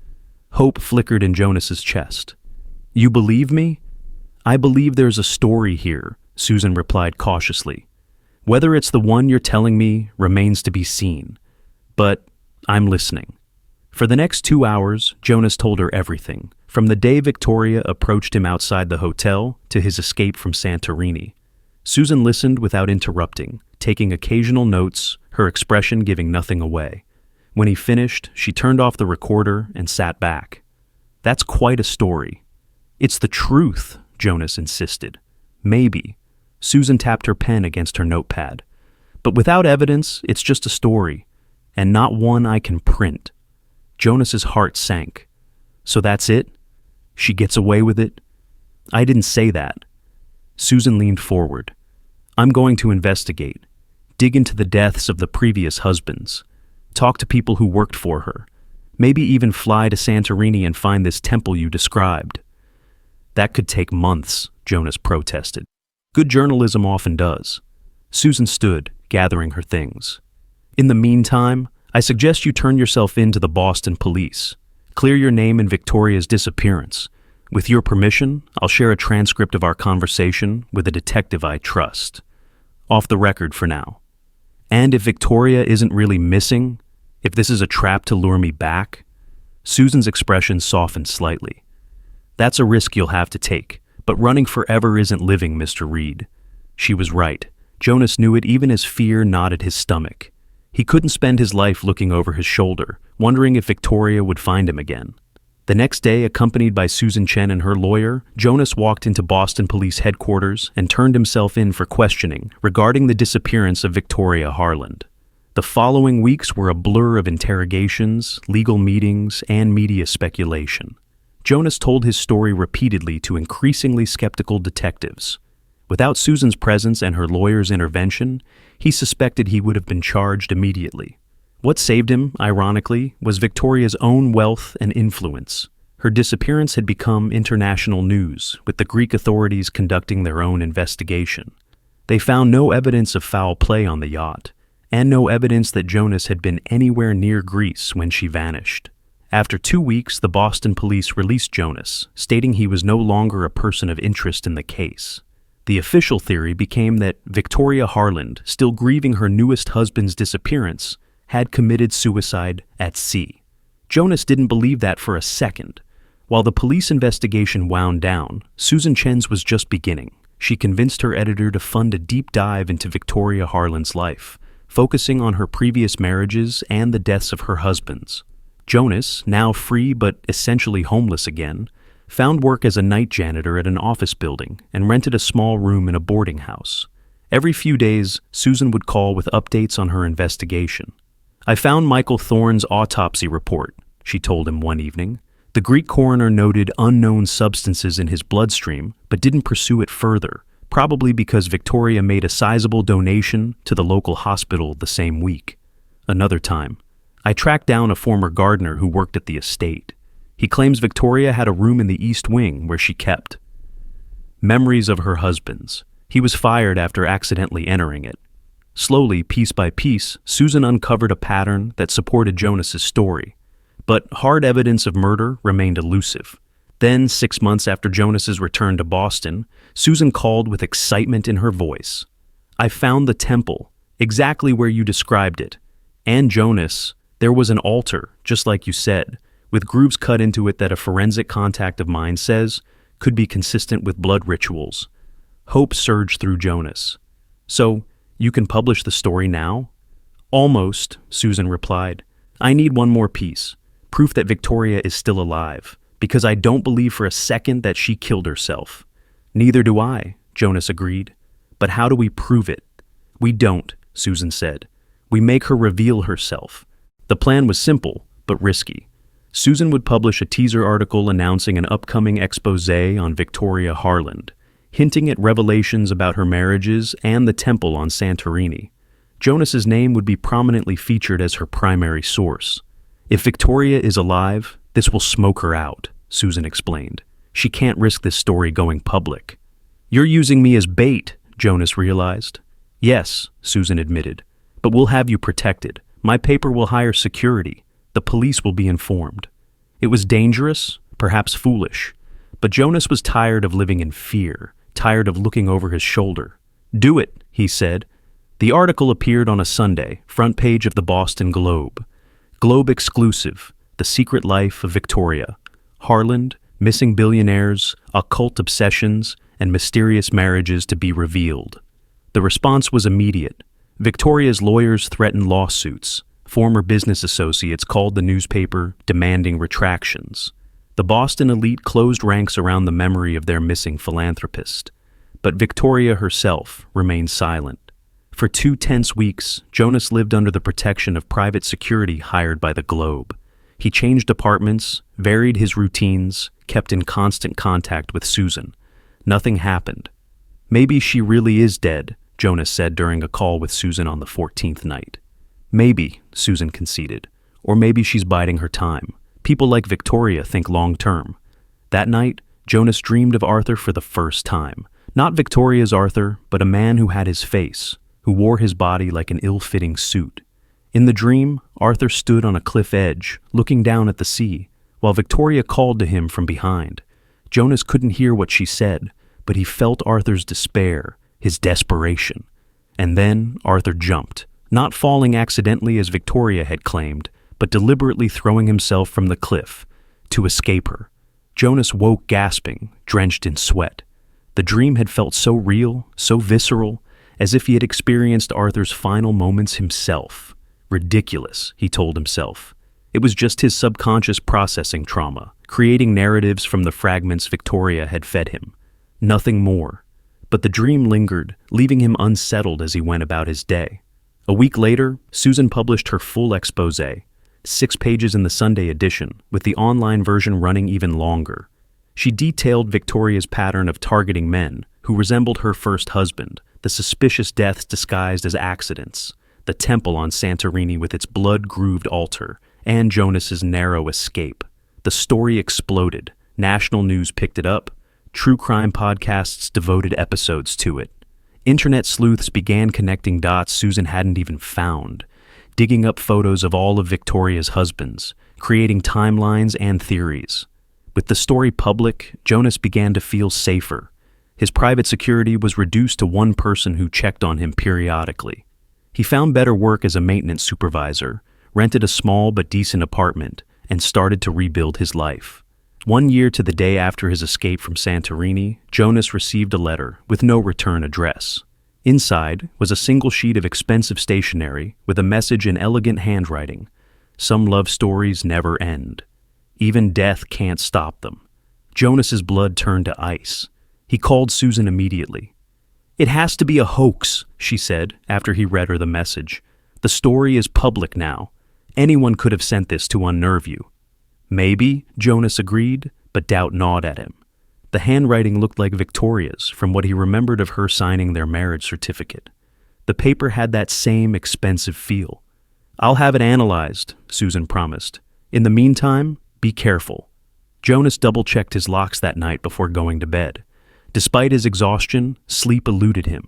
Hope flickered in Jonas's chest. "You believe me?" "I believe there's a story here," Susan replied cautiously. "Whether it's the one you're telling me remains to be seen. But I'm listening." For the next 2 hours, Jonas told her everything, from the day Victoria approached him outside the hotel to his escape from Santorini. Susan listened without interrupting, taking occasional notes, her expression giving nothing away. When he finished, she turned off the recorder and sat back. "That's quite a story." "It's the truth," Jonas insisted. "Maybe." Susan tapped her pen against her notepad. "But without evidence, it's just a story, and not one I can print." Jonas's heart sank. "So that's it? She gets away with it?" "I didn't say that." Susan leaned forward. "I'm going to investigate. Dig into the deaths of the previous husbands. Talk to people who worked for her. Maybe even fly to Santorini and find this temple you described." "That could take months," Jonas protested. "Good journalism often does." Susan stood, gathering her things. "In the meantime, I suggest you turn yourself in to the Boston police. Clear your name in Victoria's disappearance. With your permission, I'll share a transcript of our conversation with a detective I trust. Off the record for now. And if Victoria isn't really missing, if this is a trap to lure me back..." Susan's expression softened slightly. "That's a risk you'll have to take, but running forever isn't living, Mr. Reed." She was right. Jonas knew it even as fear knotted his stomach. He couldn't spend his life looking over his shoulder, wondering if Victoria would find him again. The next day, accompanied by Susan Chen and her lawyer, Jonas walked into Boston Police headquarters and turned himself in for questioning regarding the disappearance of Victoria Harland. The following weeks were a blur of interrogations, legal meetings, and media speculation. Jonas told his story repeatedly to increasingly skeptical detectives. Without Susan's presence and her lawyer's intervention, he suspected he would have been charged immediately. What saved him, ironically, was Victoria's own wealth and influence. Her disappearance had become international news, with the Greek authorities conducting their own investigation. They found no evidence of foul play on the yacht, and no evidence that Jonas had been anywhere near Greece when she vanished. After 2 weeks, the Boston police released Jonas, stating he was no longer a person of interest in the case. The official theory became that Victoria Harland, still grieving her newest husband's disappearance, had committed suicide at sea. Jonas didn't believe that for a second. While the police investigation wound down, Susan Chen's was just beginning. She convinced her editor to fund a deep dive into Victoria Harland's life, focusing on her previous marriages and the deaths of her husbands. Jonas, now free but essentially homeless again, found work as a night janitor at an office building and rented a small room in a boarding house. Every few days, Susan would call with updates on her investigation. "I found Michael Thorne's autopsy report," she told him one evening. The Greek coroner noted unknown substances in his bloodstream, but didn't pursue it further, probably because Victoria made a sizable donation to the local hospital the same week. Another time, "I tracked down a former gardener who worked at the estate. He claims Victoria had a room in the East Wing where she kept memories of her husbands. He was fired after accidentally entering it." Slowly, piece by piece, Susan uncovered a pattern that supported Jonas's story. But hard evidence of murder remained elusive. Then, 6 months after Jonas's return to Boston, Susan called with excitement in her voice. "I found the temple, exactly where you described it. And Jonas, there was an altar, just like you said, with grooves cut into it that a forensic contact of mine says could be consistent with blood rituals." Hope surged through Jonas. "So, you can publish the story now?" "Almost," Susan replied. "I need one more piece. Proof that Victoria is still alive, because I don't believe for a second that she killed herself." "Neither do I," Jonas agreed. "But how do we prove it?" "We don't," Susan said. "We make her reveal herself." The plan was simple, but risky. Susan would publish a teaser article announcing an upcoming exposé on Victoria Harland, hinting at revelations about her marriages and the temple on Santorini. Jonas's name would be prominently featured as her primary source. "If Victoria is alive, this will smoke her out," Susan explained. "She can't risk this story going public." "You're using me as bait," Jonas realized. "Yes," Susan admitted, "but we'll have you protected. My paper will hire security. The police will be informed." It was dangerous, perhaps foolish, but Jonas was tired of living in fear, tired of looking over his shoulder. "Do it," he said. The article appeared on a Sunday, front page of the Boston Globe. Globe exclusive, The Secret Life of Victoria. Harland, missing billionaires, occult obsessions, and mysterious marriages to be revealed. The response was immediate. Victoria's lawyers threatened lawsuits. Former business associates called the newspaper, demanding retractions. The Boston elite closed ranks around the memory of their missing philanthropist. But Victoria herself remained silent. For 2 tense weeks, Jonas lived under the protection of private security hired by the Globe. He changed apartments, varied his routines, kept in constant contact with Susan. Nothing happened. "Maybe she really is dead," Jonas said during a call with Susan on the 14th night. "Maybe," Susan conceded. "Or maybe she's biding her time. People like Victoria think long-term." That night, Jonas dreamed of Arthur for the first time. Not Victoria's Arthur, but a man who had his face, who wore his body like an ill-fitting suit. In the dream, Arthur stood on a cliff edge, looking down at the sea, while Victoria called to him from behind. Jonas couldn't hear what she said, but he felt Arthur's despair, his desperation. And then Arthur jumped, not falling accidentally as Victoria had claimed, but deliberately throwing himself from the cliff to escape her. Jonas woke gasping, drenched in sweat. The dream had felt so real, so visceral, as if he had experienced Arthur's final moments himself. Ridiculous, he told himself. It was just his subconscious processing trauma, creating narratives from the fragments Victoria had fed him. Nothing more. But the dream lingered, leaving him unsettled as he went about his day. A week later, Susan published her full exposé, 6 pages in the Sunday edition, with the online version running even longer. She detailed Victoria's pattern of targeting men who resembled her first husband, the suspicious deaths disguised as accidents, the temple on Santorini with its blood-grooved altar, and Jonas's narrow escape. The story exploded. National news picked it up. True crime podcasts devoted episodes to it. Internet sleuths began connecting dots Susan hadn't even found, digging up photos of all of Victoria's husbands, creating timelines and theories. With the story public, Jonas began to feel safer. His private security was reduced to one person who checked on him periodically. He found better work as a maintenance supervisor, rented a small but decent apartment, and started to rebuild his life. 1 year to the day after his escape from Santorini, Jonas received a letter with no return address. Inside was a single sheet of expensive stationery with a message in elegant handwriting. Some love stories never end. Even death can't stop them. Jonas's blood turned to ice. He called Susan immediately. "It has to be a hoax," she said after he read her the message. "The story is public now. Anyone could have sent this to unnerve you." "Maybe," Jonas agreed, but doubt gnawed at him. The handwriting looked like Victoria's from what he remembered of her signing their marriage certificate. The paper had that same expensive feel. "I'll have it analyzed," Susan promised. "In the meantime, be careful." Jonas double-checked his locks that night before going to bed. Despite his exhaustion, sleep eluded him.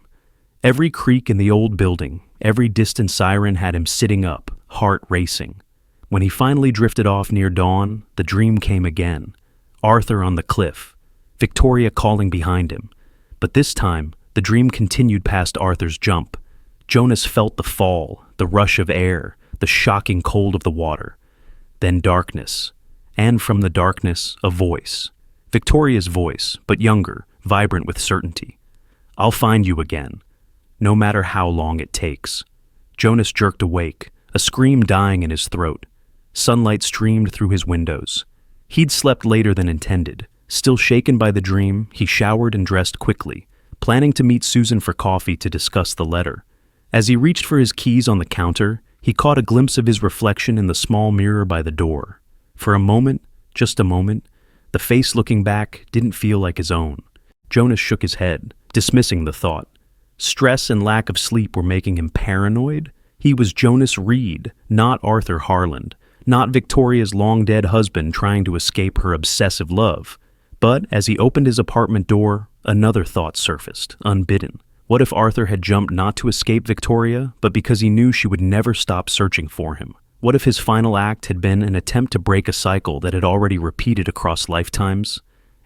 Every creak in the old building, every distant siren had him sitting up, heart racing. When he finally drifted off near dawn, the dream came again. Arthur on the cliff, Victoria calling behind him. But this time, the dream continued past Arthur's jump. Jonas felt the fall, the rush of air, the shocking cold of the water. Then darkness. And from the darkness, a voice. Victoria's voice, but younger, vibrant with certainty. "I'll find you again, no matter how long it takes." Jonas jerked awake, a scream dying in his throat. Sunlight streamed through his windows. He'd slept later than intended. Still shaken by the dream, he showered and dressed quickly, planning to meet Susan for coffee to discuss the letter. As he reached for his keys on the counter, he caught a glimpse of his reflection in the small mirror by the door. For a moment, just a moment, the face looking back didn't feel like his own. Jonas shook his head, dismissing the thought. Stress and lack of sleep were making him paranoid. He was Jonas Reed, not Arthur Harland, not Victoria's long-dead husband trying to escape her obsessive love. But as he opened his apartment door, another thought surfaced, unbidden. What if Arthur had jumped not to escape Victoria, but because he knew she would never stop searching for him? What if his final act had been an attempt to break a cycle that had already repeated across lifetimes?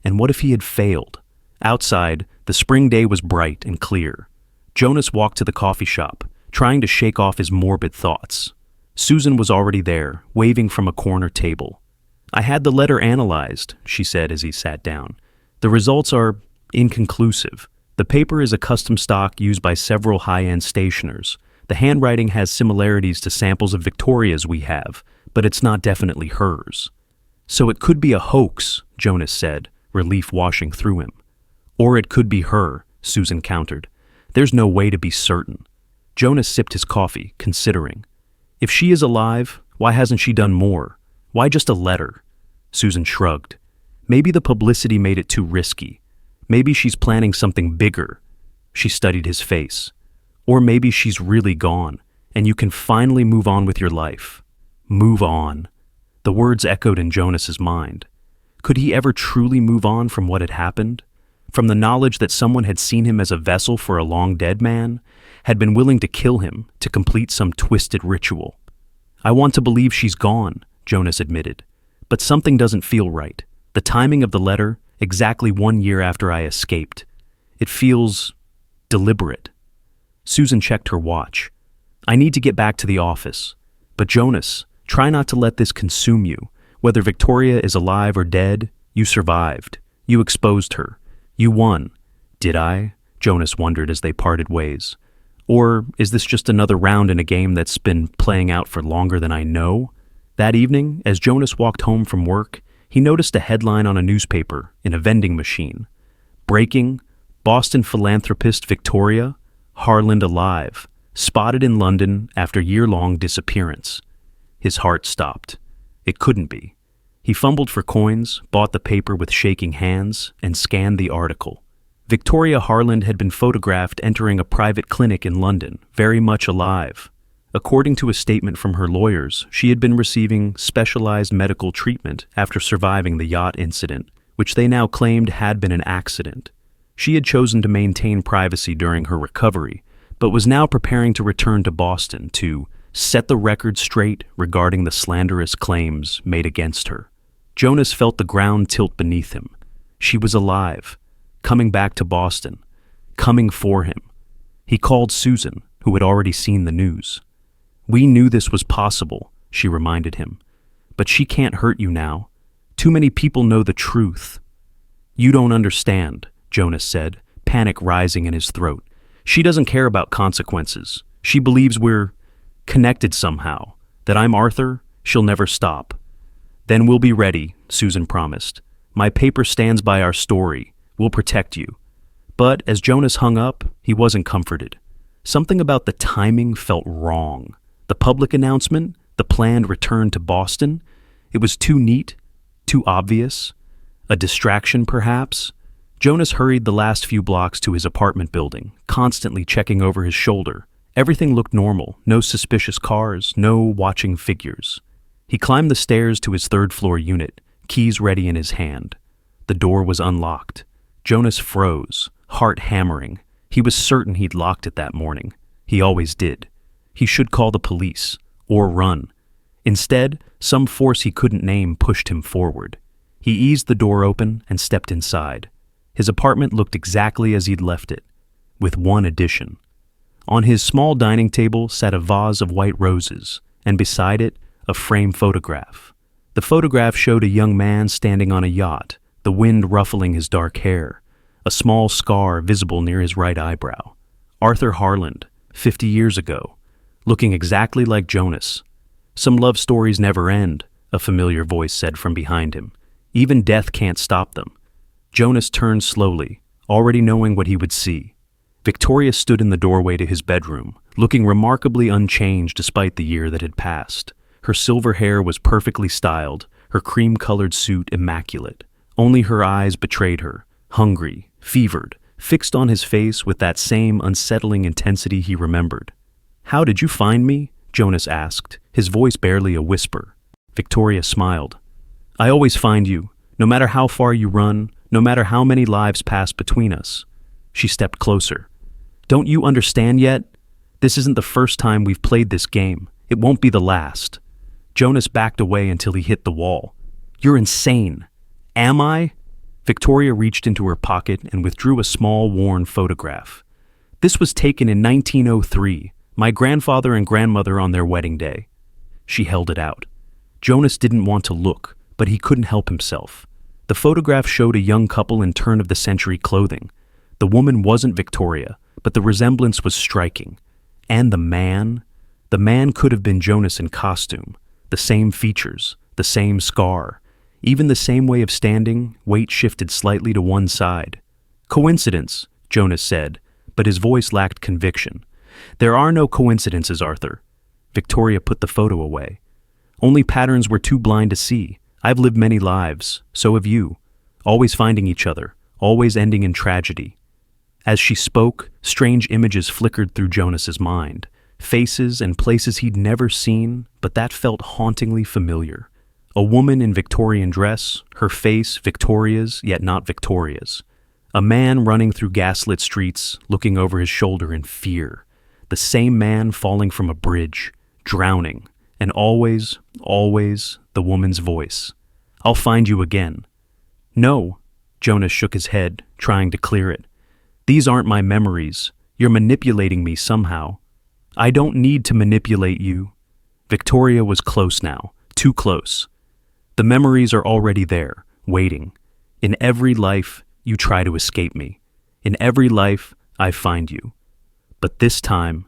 And what if he had failed? Outside, the spring day was bright and clear. Jonas walked to the coffee shop, trying to shake off his morbid thoughts. Susan was already there, waving from a corner table. "I had the letter analyzed," she said as he sat down. "The results are inconclusive. The paper is a custom stock used by several high-end stationers. The handwriting has similarities to samples of Victoria's we have, but it's not definitely hers." "So it could be a hoax," Jonas said, relief washing through him. "Or it could be her," Susan countered. "There's no way to be certain." Jonas sipped his coffee, considering. If she is alive, why hasn't she done more? Why just a letter? Susan shrugged. Maybe the publicity made it too risky. Maybe she's planning something bigger. She studied his face. Or maybe she's really gone, and you can finally move on with your life. Move on. The words echoed in Jonas's mind. Could he ever truly move on from what had happened? From the knowledge that someone had seen him as a vessel for a long-dead man, had been willing to kill him to complete some twisted ritual. "I want to believe she's gone," Jonas admitted. "But something doesn't feel right. The timing of the letter, exactly 1 year after I escaped. It feels deliberate." Susan checked her watch. "I need to get back to the office. But Jonas, try not to let this consume you. Whether Victoria is alive or dead, you survived. You exposed her. You won." "Did I?" Jonas wondered as they parted ways. "Or is this just another round in a game that's been playing out for longer than I know?" That evening, as Jonas walked home from work, he noticed a headline on a newspaper in a vending machine. "Breaking, Boston philanthropist Victoria, Harland alive, spotted in London after year-long disappearance." His heart stopped. It couldn't be. He fumbled for coins, bought the paper with shaking hands, and scanned the article. Victoria Harland had been photographed entering a private clinic in London, very much alive. According to a statement from her lawyers, she had been receiving specialized medical treatment after surviving the yacht incident, which they now claimed had been an accident. She had chosen to maintain privacy during her recovery, but was now preparing to return to Boston to set the record straight regarding the slanderous claims made against her. Jonas felt the ground tilt beneath him. She was alive, coming back to Boston, coming for him. He called Susan, who had already seen the news. "We knew this was possible," she reminded him. "But she can't hurt you now. Too many people know the truth." "You don't understand," Jonas said, panic rising in his throat. "She doesn't care about consequences. She believes we're connected somehow. That I'm Arthur, she'll never stop." "Then we'll be ready," Susan promised. "My paper stands by our story. We'll protect you." But as Jonas hung up, he wasn't comforted. Something about the timing felt wrong. The public announcement, the planned return to Boston, it was too neat, too obvious. A distraction, perhaps? Jonas hurried the last few blocks to his apartment building, constantly checking over his shoulder. Everything looked normal, no suspicious cars, no watching figures. He climbed the stairs to his third-floor unit, keys ready in his hand. The door was unlocked. Jonas froze, heart hammering. He was certain he'd locked it that morning. He always did. He should call the police, or run. Instead, some force he couldn't name pushed him forward. He eased the door open and stepped inside. His apartment looked exactly as he'd left it, with one addition. On his small dining table sat a vase of white roses, and beside it, a framed photograph. The photograph showed a young man standing on a yacht, the wind ruffling his dark hair, a small scar visible near his right eyebrow. Arthur Harland, 50 years ago, looking exactly like Jonas. "Some love stories never end," a familiar voice said from behind him. "Even death can't stop them." Jonas turned slowly, already knowing what he would see. Victoria stood in the doorway to his bedroom, looking remarkably unchanged despite the year that had passed. Her silver hair was perfectly styled, her cream-colored suit immaculate. Only her eyes betrayed her, hungry, fevered, fixed on his face with that same unsettling intensity he remembered. "How did you find me?" Jonas asked, his voice barely a whisper. Victoria smiled. "I always find you, no matter how far you run, no matter how many lives pass between us." She stepped closer. "Don't you understand yet? This isn't the first time we've played this game. It won't be the last." Jonas backed away until he hit the wall. "You're insane." "Am I?" Victoria reached into her pocket and withdrew a small, worn photograph. "This was taken in 1903, my grandfather and grandmother on their wedding day." She held it out. Jonas didn't want to look, but he couldn't help himself. The photograph showed a young couple in turn-of-the-century clothing. The woman wasn't Victoria, but the resemblance was striking. And the man? The man could have been Jonas in costume. The same features, the same scar. Even the same way of standing, weight shifted slightly to one side. "Coincidence," Jonas said, but his voice lacked conviction. "There are no coincidences, Arthur." Victoria put the photo away. "Only patterns we're too blind to see. I've lived many lives, so have you. Always finding each other, always ending in tragedy." As she spoke, strange images flickered through Jonas's mind. Faces and places he'd never seen, but that felt hauntingly familiar. A woman in Victorian dress, her face Victoria's, yet not Victoria's. A man running through gaslit streets, looking over his shoulder in fear. The same man falling from a bridge, drowning, and always, always, the woman's voice. "I'll find you again." "No," Jonas shook his head, trying to clear it. "These aren't my memories. You're manipulating me somehow." "I don't need to manipulate you." Victoria was close now, too close. "The memories are already there, waiting. In every life, you try to escape me. In every life, I find you. But this time,"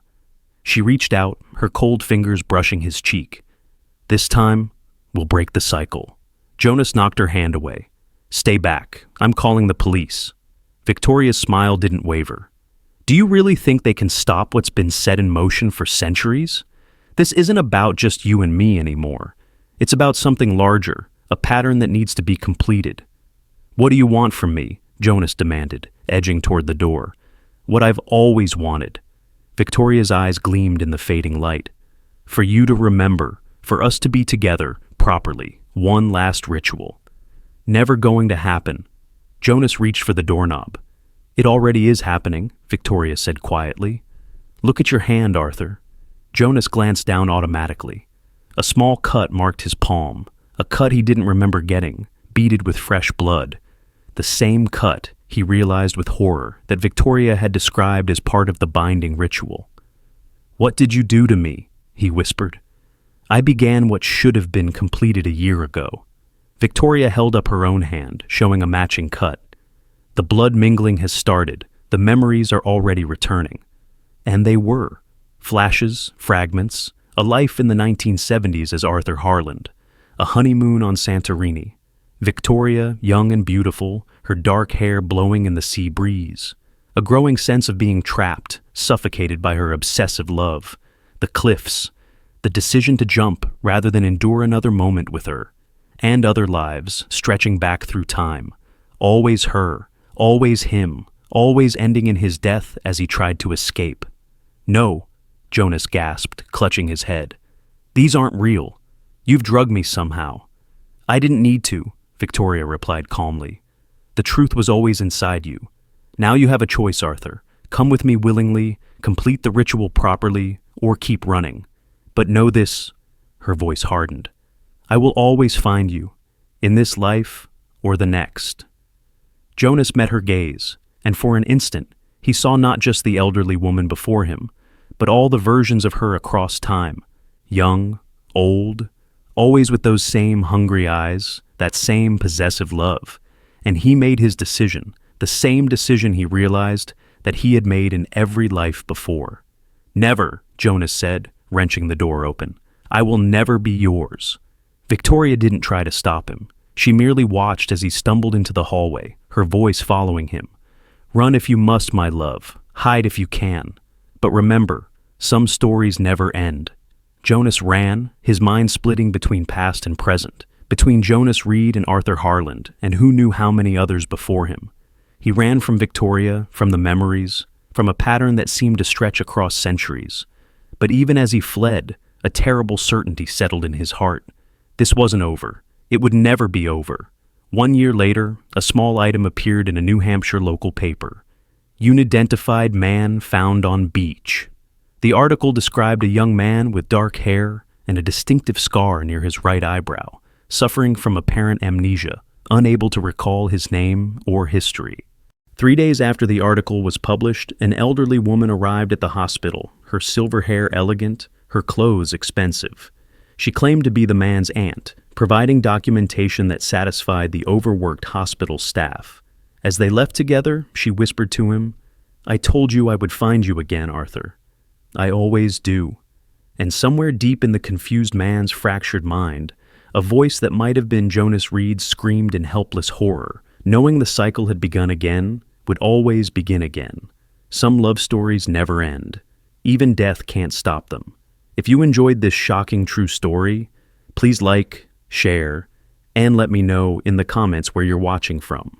she reached out, her cold fingers brushing his cheek. "This time, we'll break the cycle." Jonas knocked her hand away. "Stay back. I'm calling the police." Victoria's smile didn't waver. "Do you really think they can stop what's been set in motion for centuries? This isn't about just you and me anymore. It's about something larger, a pattern that needs to be completed." "What do you want from me?" Jonas demanded, edging toward the door. "What I've always wanted." Victoria's eyes gleamed in the fading light. for you to remember, for us to be together properly. One last ritual. Never going to happen. Jonas reached for the doorknob. It already is happening, Victoria said quietly. Look at your hand, Arthur. Jonas glanced down automatically. A small cut marked his palm, a cut he didn't remember getting, beaded with fresh blood. The same cut, he realized with horror, that Victoria had described as part of the binding ritual. What did you do to me? He whispered. I began what should have been completed a year ago. Victoria held up her own hand, showing a matching cut. The blood mingling has started. The memories are already returning. And they were. Flashes, fragments, a life in the 1970s as Arthur Harland, a honeymoon on Santorini, Victoria, young and beautiful, her dark hair blowing in the sea breeze, a growing sense of being trapped, suffocated by her obsessive love, the cliffs, the decision to jump rather than endure another moment with her, and other lives stretching back through time, always her, always him, always ending in his death as he tried to escape. No, Jonas gasped, clutching his head. These aren't real. You've drugged me somehow. I didn't need to, Victoria replied calmly. The truth was always inside you. Now you have a choice, Arthur. Come with me willingly, complete the ritual properly, or keep running. But know this, her voice hardened. I will always find you, in this life or the next. Jonas met her gaze, and for an instant, he saw not just the elderly woman before him, but all the versions of her across time, young, old, always with those same hungry eyes, that same possessive love. And he made his decision, the same decision he realized that he had made in every life before. Never, Jonas said, wrenching the door open. I will never be yours. Victoria didn't try to stop him. She merely watched as he stumbled into the hallway, her voice following him. Run if you must, my love. Hide if you can. But remember, some stories never end. Jonas ran, his mind splitting between past and present, between Jonas Reed and Arthur Harland, and who knew how many others before him. He ran from Victoria, from the memories, from a pattern that seemed to stretch across centuries. But even as he fled, a terrible certainty settled in his heart. This wasn't over. It would never be over. 1 year later, a small item appeared in a New Hampshire local paper. Unidentified man found on beach. The article described a young man with dark hair and a distinctive scar near his right eyebrow, suffering from apparent amnesia, unable to recall his name or history. 3 days after the article was published, an elderly woman arrived at the hospital, her silver hair elegant, her clothes expensive. She claimed to be the man's aunt, providing documentation that satisfied the overworked hospital staff. As they left together, she whispered to him, I told you I would find you again, Arthur. I always do. And somewhere deep in the confused man's fractured mind, a voice that might have been Jonas Reed screamed in helpless horror, knowing the cycle had begun again, would always begin again. Some love stories never end. Even death can't stop them. If you enjoyed this shocking true story, please like, share, and let me know in the comments where you're watching from.